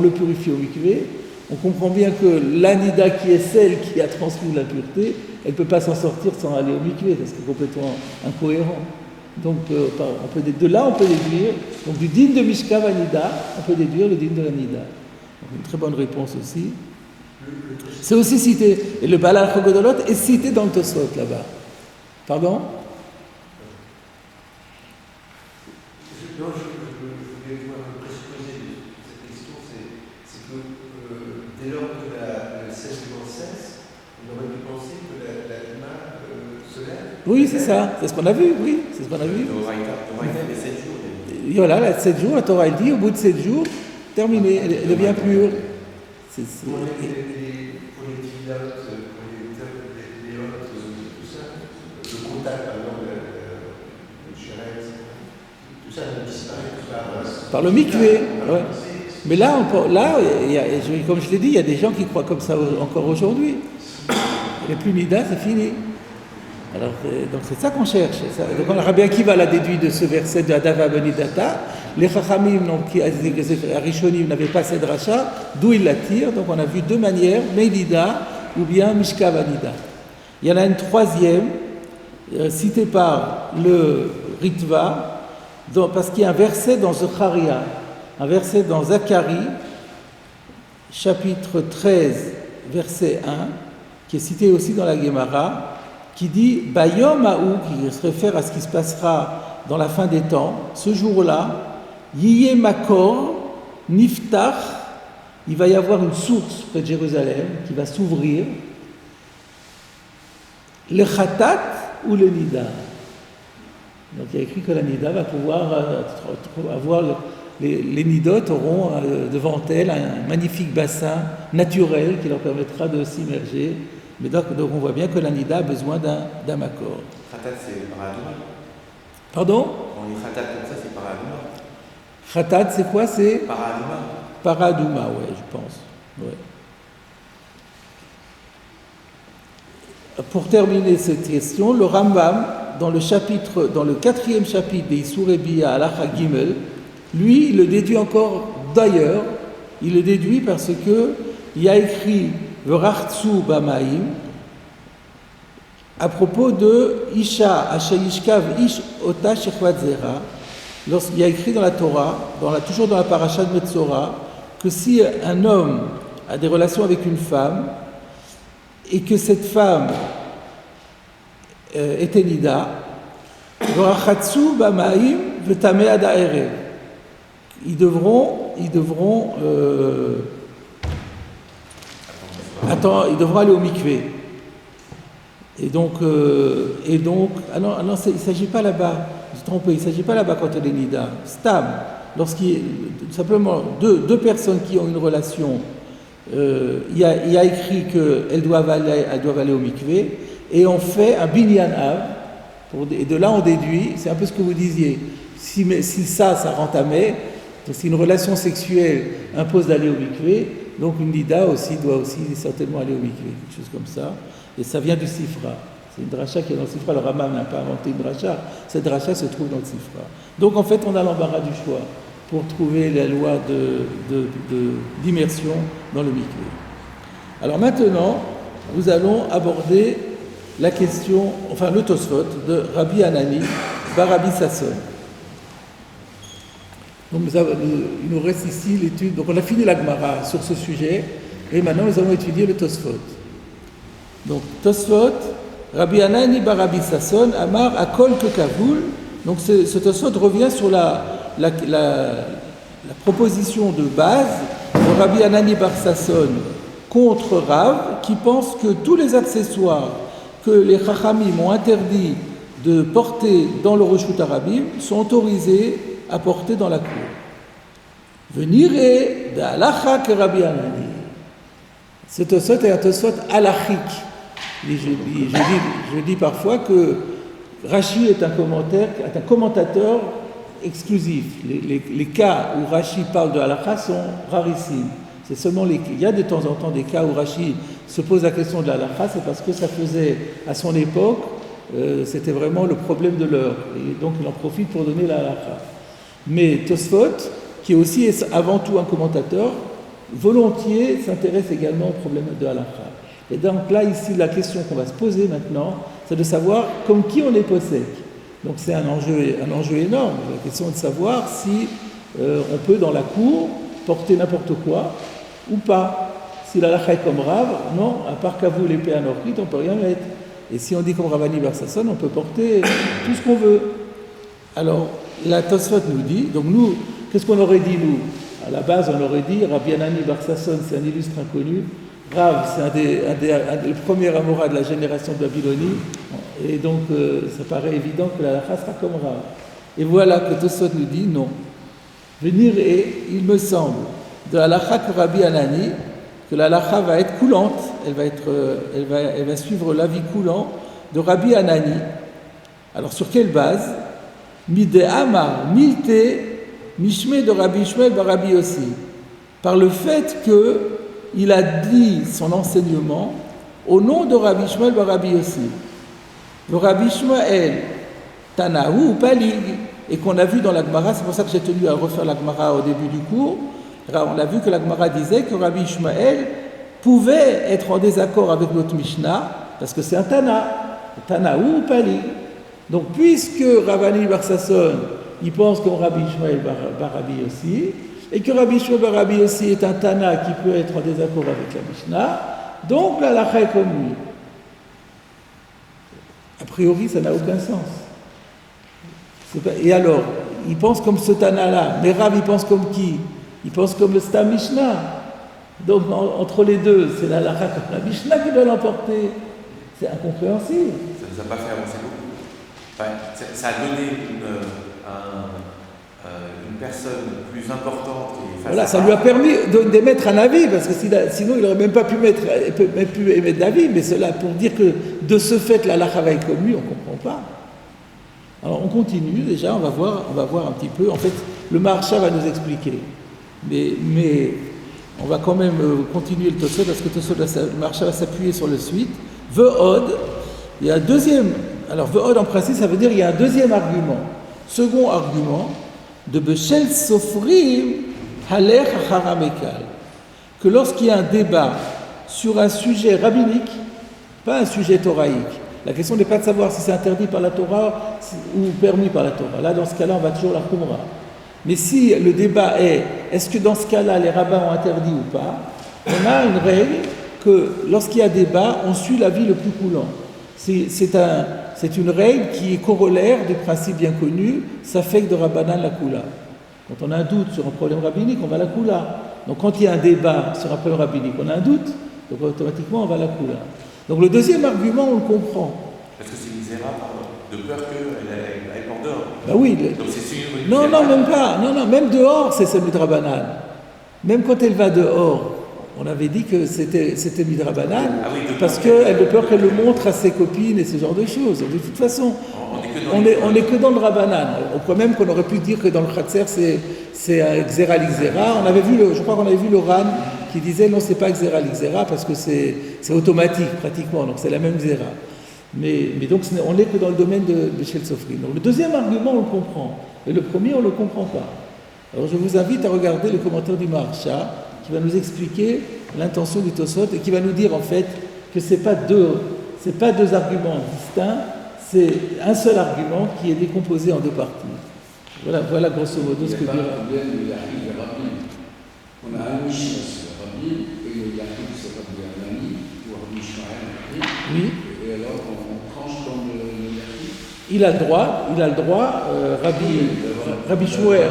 le purifie au mikvé. On comprend bien que la nida qui est celle qui a transmis l'impureté, elle ne peut pas s'en sortir sans aller au mikvé, parce que c'est complètement incohérent. Donc de là, on peut déduire, donc du din de Mishkav à Nida, on peut déduire le din de la Nida. Donc, une très bonne réponse aussi. C'est aussi cité, et le Balal Chogodolot est cité dans le Tosfot là-bas. Pardon? Non, je voulais présupposer cette question, c'est que dès lors que la sèche cesse, on aurait pu penser que la Lima se lève. Oui, c'est ça, c'est ce qu'on a vu, oui, c'est ce qu'on a vu. Le Raïta avait 7 jours. Et voilà, 7 jours, la Torah elle dit, au bout de 7 jours, terminé, elle devient pure. Pour les pilotes, pour les hôtes, tout ça, le contact, par exemple, le chérès, tout ça ne disparaît par le mikvé, ouais. Mais là, comme je l'ai dit, il y a des gens qui croient comme ça encore aujourd'hui. Les plus mida, c'est fini. Alors, donc c'est ça qu'on cherche. Donc Rabbi Akiva l'a déduit de ce verset de Adava Benidata. Les Chachamim, qui Rishonim n'avaient pas cette dracha, d'où ils la tirent. Donc on a vu deux manières, Meidida ou bien Mishkav Anida. Il y en a une troisième, citée par le Ritva, parce qu'il y a un verset dans Zecharia, un verset dans Zacharie, chapitre 13, verset 1, qui est cité aussi dans la Gemara, qui dit « Bayom Haou », qui se réfère à ce qui se passera dans la fin des temps, ce jour-là, « Yiyeh Makor Niftach », il va y avoir une source près de Jérusalem qui va s'ouvrir, « Le Khatat ou le Nida ». Donc il y a écrit que la Nida va pouvoir avoir, les Nidotes auront devant elles un magnifique bassin naturel qui leur permettra de s'immerger. Mais donc on voit bien que la Nida a besoin d'un makor. Khatat, c'est Paradouma. Pardon? On dit Khatat comme ça, c'est Paradouma. Khatat, c'est quoi? C'est Paradouma. Paradouma, ouais, je pense. Ouais. pour terminer cette question, le Rambam, dans le 4e chapitre des Isur Biya Halacha Gimel, lui, il le déduit encore d'ailleurs. Il le déduit parce que il y a écrit V'rachzu b'maim à propos de Isha Ashayishkav Ish Ota Shechvat Zera. Lorsqu'il y a écrit dans la Torah, toujours dans la paracha de Metzora, que si un homme a des relations avec une femme et que cette femme était nida, V'rachatzu b'maim v'tameh ad ha'erev. Ils devront aller au mikvé. Et donc, il ne s'agit pas là-bas, je suis trompé, il ne s'agit pas là-bas quand elle est nida. Stam, simplement deux personnes qui ont une relation, il y a écrit qu'elles doivent aller au mikvé, et on fait un binyan av, et de là on déduit, c'est un peu ce que vous disiez, si ça rentamait. Donc si une relation sexuelle impose d'aller au mikvé, donc une nida doit aussi certainement aller au mikvé, quelque chose comme ça. Et ça vient du Sifra. C'est une dracha qui est dans le Sifra. Le Rambam n'a pas inventé une dracha. Cette dracha se trouve dans le Sifra. Donc en fait, on a l'embarras du choix pour trouver la loi d'immersion dans le mikvé. Alors maintenant, nous allons aborder la question, le Tosfot de Rabbi Hanani bar Rabbi Sasson. Donc il nous reste ici l'étude. Donc on a fini la Gemara sur ce sujet, et maintenant nous allons étudier le Tosfot. Donc Tosfot, Rabbi Hanani bar Rabbi Sasson, Amar Akol Kekavul. Donc ce Tosfot revient sur la proposition de base de Rabbi Hanani bar Sasson contre Rav, qui pense que tous les accessoires que les Chachamim ont interdit de porter dans le Reshut Harabim sont autorisés à porter dans la cour. Venir et d'Alacha que Rabbi Hanani. Ce Tosfot est un Tosfot halachique. Je dis parfois que Rashi est un commentateur exclusif. Les cas où Rashi parle de halacha sont rarissimes. C'est seulement il y a de temps en temps des cas où Rashi se pose la question de la halacha, c'est parce que ça faisait à son époque, c'était vraiment le problème de l'heure. Et donc il en profite pour donner la halacha. Mais Tosfot, qui aussi est avant tout un commentateur, volontiers s'intéresse également au problème de halacha. Et donc là, ici, la question qu'on va se poser maintenant, c'est de savoir comme qui on est possède. Donc c'est un enjeu énorme. La question est de savoir si on peut dans la cour porter n'importe quoi ou pas. Si la halacha est comme Rav, non, à part Kavou l'épée à Norchit, on ne peut rien mettre. Et si on dit comme Rav Hanani bar Sasson, on peut porter tout ce qu'on veut. Alors, la Tosfot nous dit, donc nous, qu'est-ce qu'on aurait dit nous? À la base, on aurait dit, Rabbi Hanani bar Sasson, c'est un illustre inconnu, Rav, c'est un des premiers Amora de la génération de Babylonie, et donc ça paraît évident que la halacha sera comme Rav. Et voilà que Tosfot nous dit, non. Venir et, il me semble, de la halacha que Rabbi Hanani, que la halacha va être coulante, elle va suivre l'avis coulant de Rabbi Hanani. Alors sur quelle base? Mide Amar, Milte, Mishme de Rabbi Ishmael bar Rabbi Yossi. Par le fait qu'il a dit son enseignement au nom de Rabbi Ishmael bar Rabbi Yossi. Le Rabbi Ishmael, Tanahu ou Palig, et qu'on a vu dans la Gemara, c'est pour ça que j'ai tenu à refaire la Gemara au début du cours. On a vu que la Gemara disait que Rabbi Ishmael pouvait être en désaccord avec notre Mishnah, parce que c'est un Tanahu ou Palig. Donc, puisque Rav Hanani bar Sasson, il pense comme Rabbi Ishmael bar Rabbi Yossi, et que Rabbi Ishmael bar Rabbi Yossi est un Tana qui peut être en désaccord avec la Mishnah, donc la halacha est comme lui. A priori, ça n'a aucun sens. Et alors, il pense comme ce Tana-là, mais Rav, il pense comme qui? Il pense comme le Stam Mishnah. Donc, entre les deux, c'est la halacha comme la Mishnah qui doit l'emporter. C'est incompréhensible. Ça ne nous a pas fait avancer beaucoup. Enfin, ça a donné une personne plus importante qui est face voilà, ça lui a permis d'émettre un avis, parce que sinon il n'aurait même pas pu émettre d'avis, mais cela pour dire que de ce fait la halacha va être comme lui, on ne comprend pas. Alors on continue déjà, on va voir un petit peu, en fait le Maharsha va nous expliquer, mais on va quand même continuer le Tosfot, parce que le Maharsha va s'appuyer sur le suite. Ve'od, il y a un deuxième. Alors, ve'od en principe, ça veut dire qu'il y a un deuxième argument. Second argument, de Beshel Sofrim Halech Haramekal. Que lorsqu'il y a un débat sur un sujet rabbinique, pas un sujet thoraïque, la question n'est pas de savoir si c'est interdit par la Torah ou permis par la Torah. Là, dans ce cas-là, on va toujours la Qumra. Mais si le débat est-ce que dans ce cas-là, les rabbins ont interdit ou pas, on a une règle que lorsqu'il y a débat, on suit l'avis le plus coulant. C'est une règle qui est corollaire du principe bien connu, ça fait que de Rabbanan la Kula. Quand on a un doute sur un problème rabbinique, on va la Kula. Donc quand il y a un débat sur un problème rabbinique, on a un doute, donc automatiquement on va la Kula. Donc le deuxième argument, on le comprend. Parce que c'est misérable, de peur qu'elle aille en dehors. Ben oui. Donc c'est une non, même pas. Non, même dehors, c'est Midrabanan. Même quand elle va dehors, on avait dit que c'était Midrabanan, parce qu'elle a peur qu'elle le montre à ses copines et ce genre de choses. De toute façon, on n'est que dans le Rabanan. On croit même qu'on aurait pu dire que dans le Khatser, c'est un Xera l'Ixera. Je crois qu'on avait vu le Ran qui disait non, c'est pas Xera l'Ixera parce que c'est automatique pratiquement, donc c'est la même Xera. Mais donc on n'est que dans le domaine de Shel Sofrim. Donc le deuxième argument, on le comprend. Et le premier, on ne le comprend pas. Alors je vous invite à regarder le commentaire du Maharsha qui va nous expliquer l'intention du Tosfot et qui va nous dire en fait que ce n'est pas deux arguments distincts, c'est un seul argument qui est décomposé en deux parties. Voilà grosso modo ce que dit. Il n'y a pas de problème de Yahid et Rabbi. On a un Mishnah sur Rabbi et le Yahid sur Rabbi Anani ou Rabbi Shmael. Oui. Et alors on tranche comme le Yahid. Il a le droit, Rabbi Shmuel,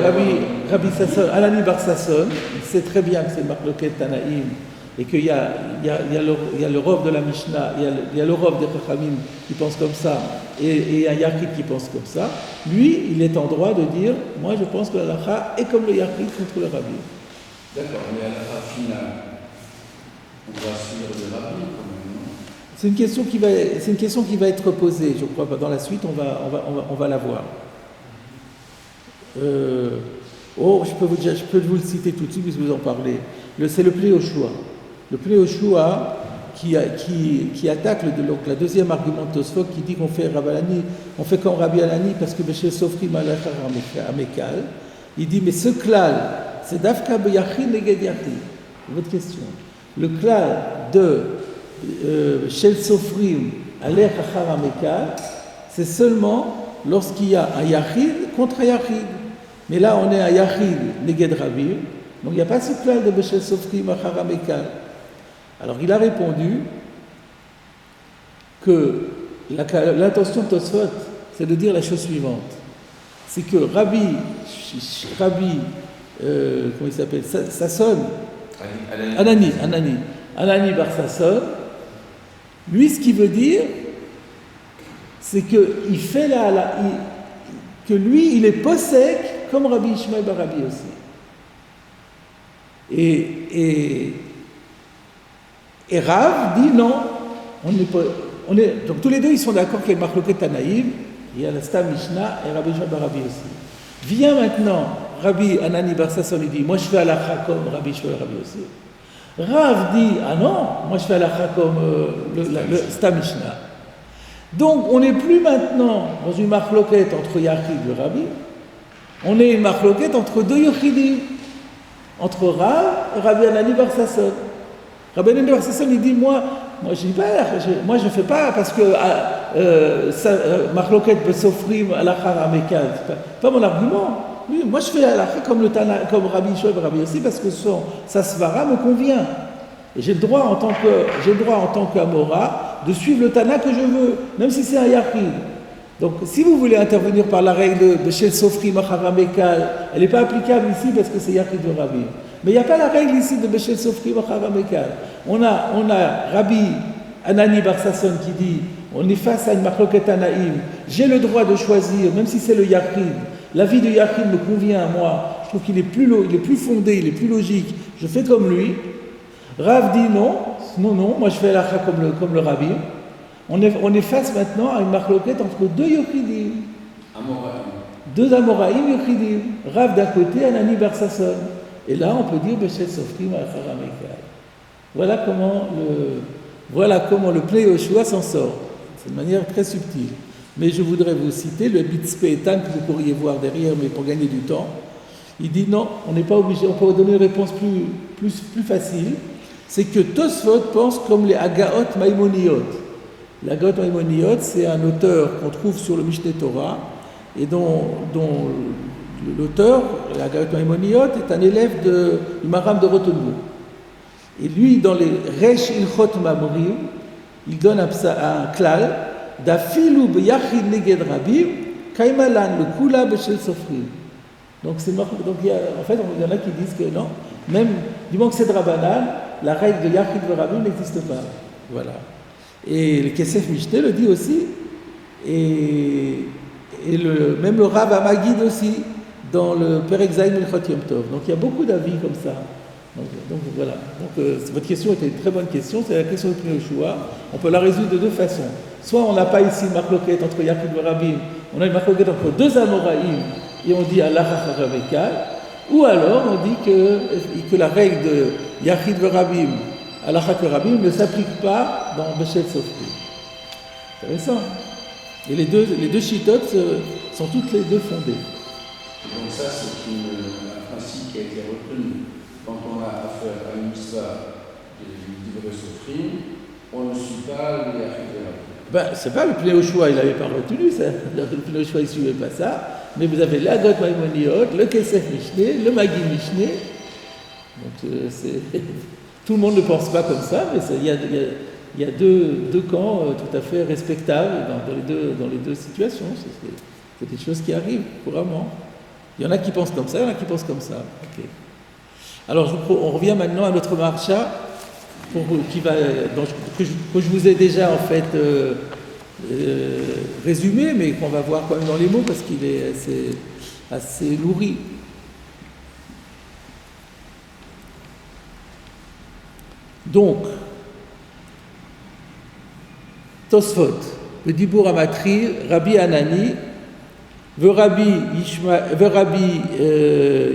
Rabbi Sasson, Anani Bar Sasson, il sait très bien que c'est Marloket Tanaïm et qu'il y a le Rov de la Mishnah, il y a le Rov des Chachamim qui pense comme ça et un Yachid qui pense comme ça. Lui, il est en droit de dire, moi je pense que la Lacha est comme le Yachid contre le Rabbi. D'accord, mais à la fin finale, on va suivre le Rabbi quand même, non? C'est une question qui va être posée, je crois, dans la suite, on va la voir. Je peux vous le citer tout de suite puisque vous en parlez. C'est le Pnei Yoshua. Le Pnei Yoshua qui attaque la deuxième argument de Tosfot qui dit qu'on fait comme Rabbi Anani parce que Beshel Sofrim Alachar Amekal. Il dit mais ce klal, c'est Dafka Beyachid Neged Yachid. Votre question. Le klal de Shel Sofrim Alachar Amekal, c'est seulement lorsqu'il y a un Yachid contre un Yachid. Mais là, on est à Yachid Neged Rabbi, donc il n'y a pas ce klal de Beshel Sofrim Alachar Amekal. Alors il a répondu que l'intention de Tosfot, c'est de dire la chose suivante. C'est que Rabbi comment il s'appelle, Sasson, Anani Bar Sasson, lui ce qu'il veut dire, c'est qu'il fait que lui il est possèque comme Rabbi Ishmael Bar Rabbi aussi. Et Rav dit non, donc tous les deux ils sont d'accord qu'il y a le Marloket Tanaïm, il y a la Stam Mishnah et Rabbi Ishmael Bar Rabbi aussi. Vient maintenant Rabbi Anani Bar Sasson, il dit moi je fais halakha comme Rabbi Ishmael Bar Rabbi aussi. Rav dit ah non, moi je fais halakha comme le Stam Mishnah. Donc on n'est plus maintenant dans une marloquette entre Yachid et Rabbi, on est une marloquette entre deux Yochidim, entre Rav et Rabbi Anani Bar Sasson. Rabbi Anani Bar Sasson il dit moi je dis pas, moi je fais pas parce que marloquette besofrim alachar amekal, c'est pas mon argument. Oui, moi je fais halakha comme Rabbi Ishmael Bar Rabbi aussi parce que sa svara me convient. Et j'ai le droit en tant qu'Amora de suivre le Tana que je veux, même si c'est un Yachid. Donc si vous voulez intervenir par la règle de Shel Sofrim Alachar Amekal, elle n'est pas applicable ici parce que c'est Yachid de Rabbi. Mais il n'y a pas la règle ici de Beshel Sofrim Alachar Amekal. On a Rabbi Anani Bar Sasson qui dit on est face à une Marloket Tanaïm, j'ai le droit de choisir, même si c'est le Yachid. L'avis de Yachid me convient à moi, je trouve qu'il est plus fondé, il est plus logique, je fais comme lui. Rav dit non, moi je fais l'akha comme le Rabbi. On est face maintenant à une marloquette entre deux Yochidim. Deux Amoraïm Yochidim. Rav d'un côté, Anani Bar Sasson. Et là on peut dire Beshel Sofrim Alachar Amekal. Voilà comment Voilà comment le Pnei Yoshua s'en sort. C'est de manière très subtile. Mais je voudrais vous citer le Mitzpe Etan que vous pourriez voir derrière, mais pour gagner du temps. Il dit non, on n'est pas obligé, on peut donner une réponse plus facile. C'est que Tosfot pense comme les Agaot Maïmoniyot. L'Agaot Maïmoniyot, c'est un auteur qu'on trouve sur le Mishneh Torah et dont l'auteur, l'Agaot Maïmoniyot, est un élève du Maram de Rotenbourg. Et lui, dans les Resh Ilchot Mamrim, il donne un klal d'Afilu b'yachid neged rabim kaimalan le kula b'shel sofrim. Donc en fait, il y en a qui disent que non, même du moment que c'est de Rabbanan, la règle de yachid v'rabim n'existe pas. Voilà. Et le Kesef Mishneh le dit aussi, et même le Rav Amagid aussi, dans le Perek Zayin Ilchot Yom Tov. Donc il y a beaucoup d'avis comme ça. Donc voilà. Donc votre question était une très bonne question, c'est la question du Pnei Yoshua. On peut la résoudre de deux façons. Soit on n'a pas ici une marloquette entre Yachid et Rabim, on a une marloquette entre deux Amoraïm et on dit Allah Chachamekal, ou alors on dit que la règle de Yachid et Rabim, Allah Chachamekal ne s'applique pas dans Beshel Sofri. C'est intéressant. Et les deux chitotes sont toutes les deux fondées. Donc ça, c'est un principe qui a été retenu. Quand on a affaire à une histoire du livre Sofrim, on ne suit pas les Yachid. C'est pas le Pnei Yoshua, il n'avait pas retenu ça. Le Pnei Yoshua, il ne suivait pas ça. Mais vous avez l'Agot Maïmoniyot, le Kesef Mishneh, le Magi Mishneh. Donc tout le monde ne pense pas comme ça, mais il y a deux camps tout à fait respectables dans les deux situations. C'est des choses qui arrivent couramment. Il y en a qui pensent comme ça, il y en a qui pensent comme ça. Okay. Alors, on revient maintenant à notre marcha, que je vous ai déjà en fait résumé, mais qu'on va voir quand même dans les mots parce qu'il est assez nourri. Donc, Tosfot, le Dibour Amatril, Rabbi Hanani, Rabbi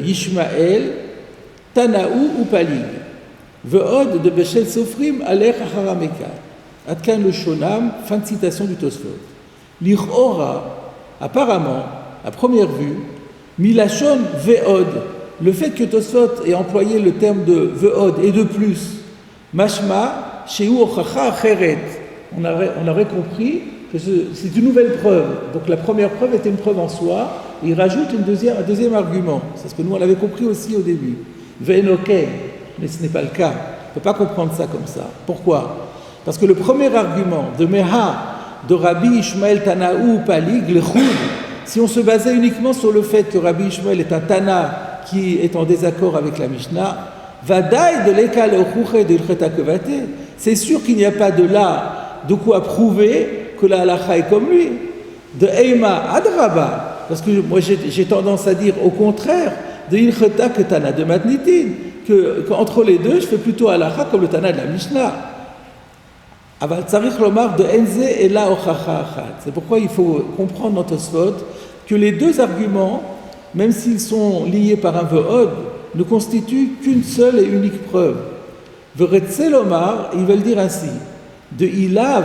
Yishmael, Tanaou ou Palig, Ve'od de Beshel Sofrim, Alech Acharameka, Atkan le Shonam, fin de citation du Tosfot. L'Ichora, apparemment, à première vue, Milachon Ve'od, le fait que Tosfot ait employé le terme de Ve'od et de plus, Mashma, Sheu Ochacha Acheret, on aurait compris que c'est une nouvelle preuve. Donc la première preuve était une preuve en soi, et il rajoute un deuxième argument. C'est ce que nous on l'avait compris aussi au début. Ve'enoken, mais ce n'est pas le cas. On ne peut pas comprendre ça comme ça. Pourquoi? Parce que le premier argument de Meha, de Rabbi Ishmael Tanaou Palig, le Choud, si on se basait uniquement sur le fait que Rabbi Ishmael est un Tana qui est en désaccord avec la Mishnah, Vadaï de l'Ekal Ochouché de l'Cheta Kevate, c'est sûr qu'il n'y a pas de quoi prouver que la halakha est comme lui. De Eima Adraba, parce que moi j'ai tendance à dire au contraire, de Ilcheta que Tana de Matnitin, qu'entre les deux, je fais plutôt halakha comme le Tana de la Mishnah. Aval Tzarich Lomar de Enze et la Ochacha Achat. C'est pourquoi il faut comprendre dans Tosfot que les deux arguments, même s'ils sont liés par un ve'od, ne constituent qu'une seule et unique preuve. Ve'retze Lomar, ils veulent dire ainsi, de Ilav,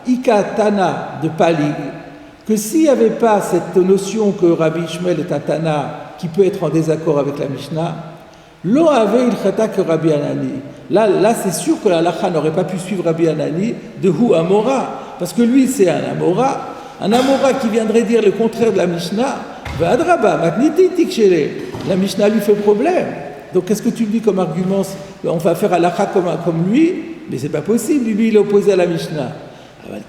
Ika Tana de Palig, que s'il n'y avait pas cette notion que Rabbi Ishmael est un Tana qui peut être en désaccord avec la Mishnah, Lo avait il chata que Rabbi Hanani. Là, c'est sûr que la halakha n'aurait pas pu suivre Rabbi Hanani de Hu Amora, parce que lui, c'est un Amora qui viendrait dire le contraire de la Mishnah. V'adraba, matniti tikshele. La Mishnah lui fait problème. Donc, qu'est-ce que tu dis comme argument? On va faire halakha comme lui, mais c'est pas possible. Lui, il est opposé à la Mishnah.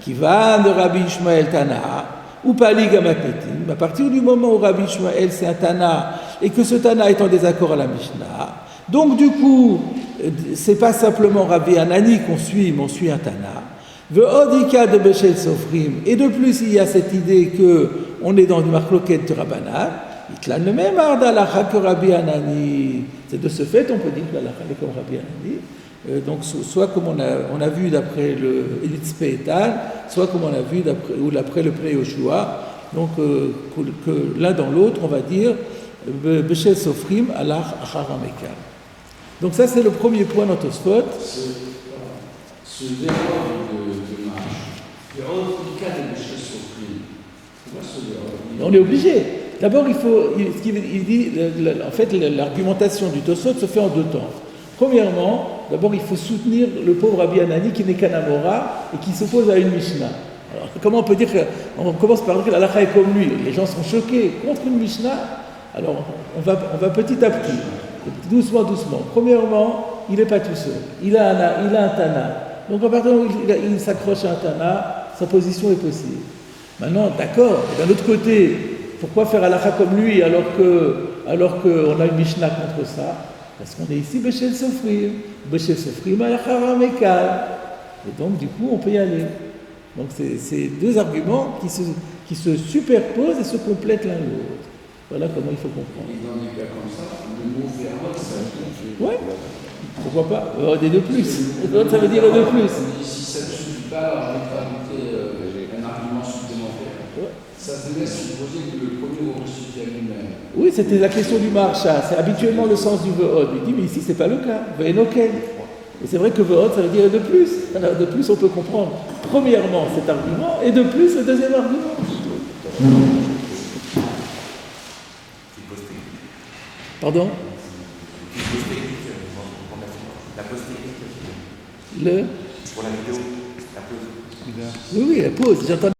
Qui va de Rabbi Ishmael Tana ou Palig Amatnetim. À partir du moment où Rabbi Ishmael c'est un Tana et que ce Tana est en désaccord à la Mishnah, donc du coup, c'est pas simplement Rabbi Hanani qu'on suit, mais on suit un Tana. Ve'odika de Beshel Sofrim. Et de plus, il y a cette idée que on est dans une marloquette de Rabbanan. Il clame le même ard d'Alakha que Rabbi Hanani. C'est de ce fait, on peut dire que l'Alakha est comme Rabbi Hanani. Donc, soit comme on a vu d'après le Mitzpe Etan, soit comme on a vu d'après le Pnei Yoshua. Donc, que l'un dans l'autre, on va dire Beshel Sofrim Alach Acharamekal. Donc, ça, c'est le premier point dans Tosfot. Ce ce verrou de marche, verrou qui cadre les choses surprises. Tu vois ce verrou? On est obligé. D'abord, il dit, en fait, l'argumentation du Tosot se fait en deux temps. Premièrement, d'abord, il faut soutenir le pauvre Rabbi Hanani qui n'est qu'un Amora et qui s'oppose à une Mishnah. Alors, comment on peut dire qu'on commence par dire que l'Alacha est comme lui? Les gens sont choqués contre une Mishnah. Alors, on va petit à petit, doucement. Premièrement, il n'est pas tout seul. Il a un Tana. Donc, à partir du moment où il s'accroche à un Tana, sa position est possible. Maintenant, d'accord, d'un autre côté, pourquoi faire Alacha comme lui alors qu'on a une Mishnah contre ça? Parce qu'on est ici, Beshel Sofrim, Alacha Ramekal. Et donc, du coup, on peut y aller. Donc, c'est deux arguments qui se superposent et se complètent l'un l'autre. Voilà comment il faut comprendre. Et dans des cas comme ça, le mot verrou, ça veut dire. Ouais, pourquoi pas? Des de plus. Ça veut dire de plus. Si ça ne suffit pas, alors on va rajouter un argument supplémentaire. Ouais. Ça te laisse supposer que le premier aurait suffi à lui-même. Oui, c'était la question du marcha. C'est habituellement le sens du ve'od. Il dit, mais ici, c'est pas le cas. Ve'enoken. Et c'est vrai que ve'od, ça veut dire de plus. Alors, de plus, on peut comprendre, premièrement, cet argument, et de plus, le deuxième argument. Pardon? La pause technique. Le? Pour la vidéo, la pause. Oui, la pause. J'entendais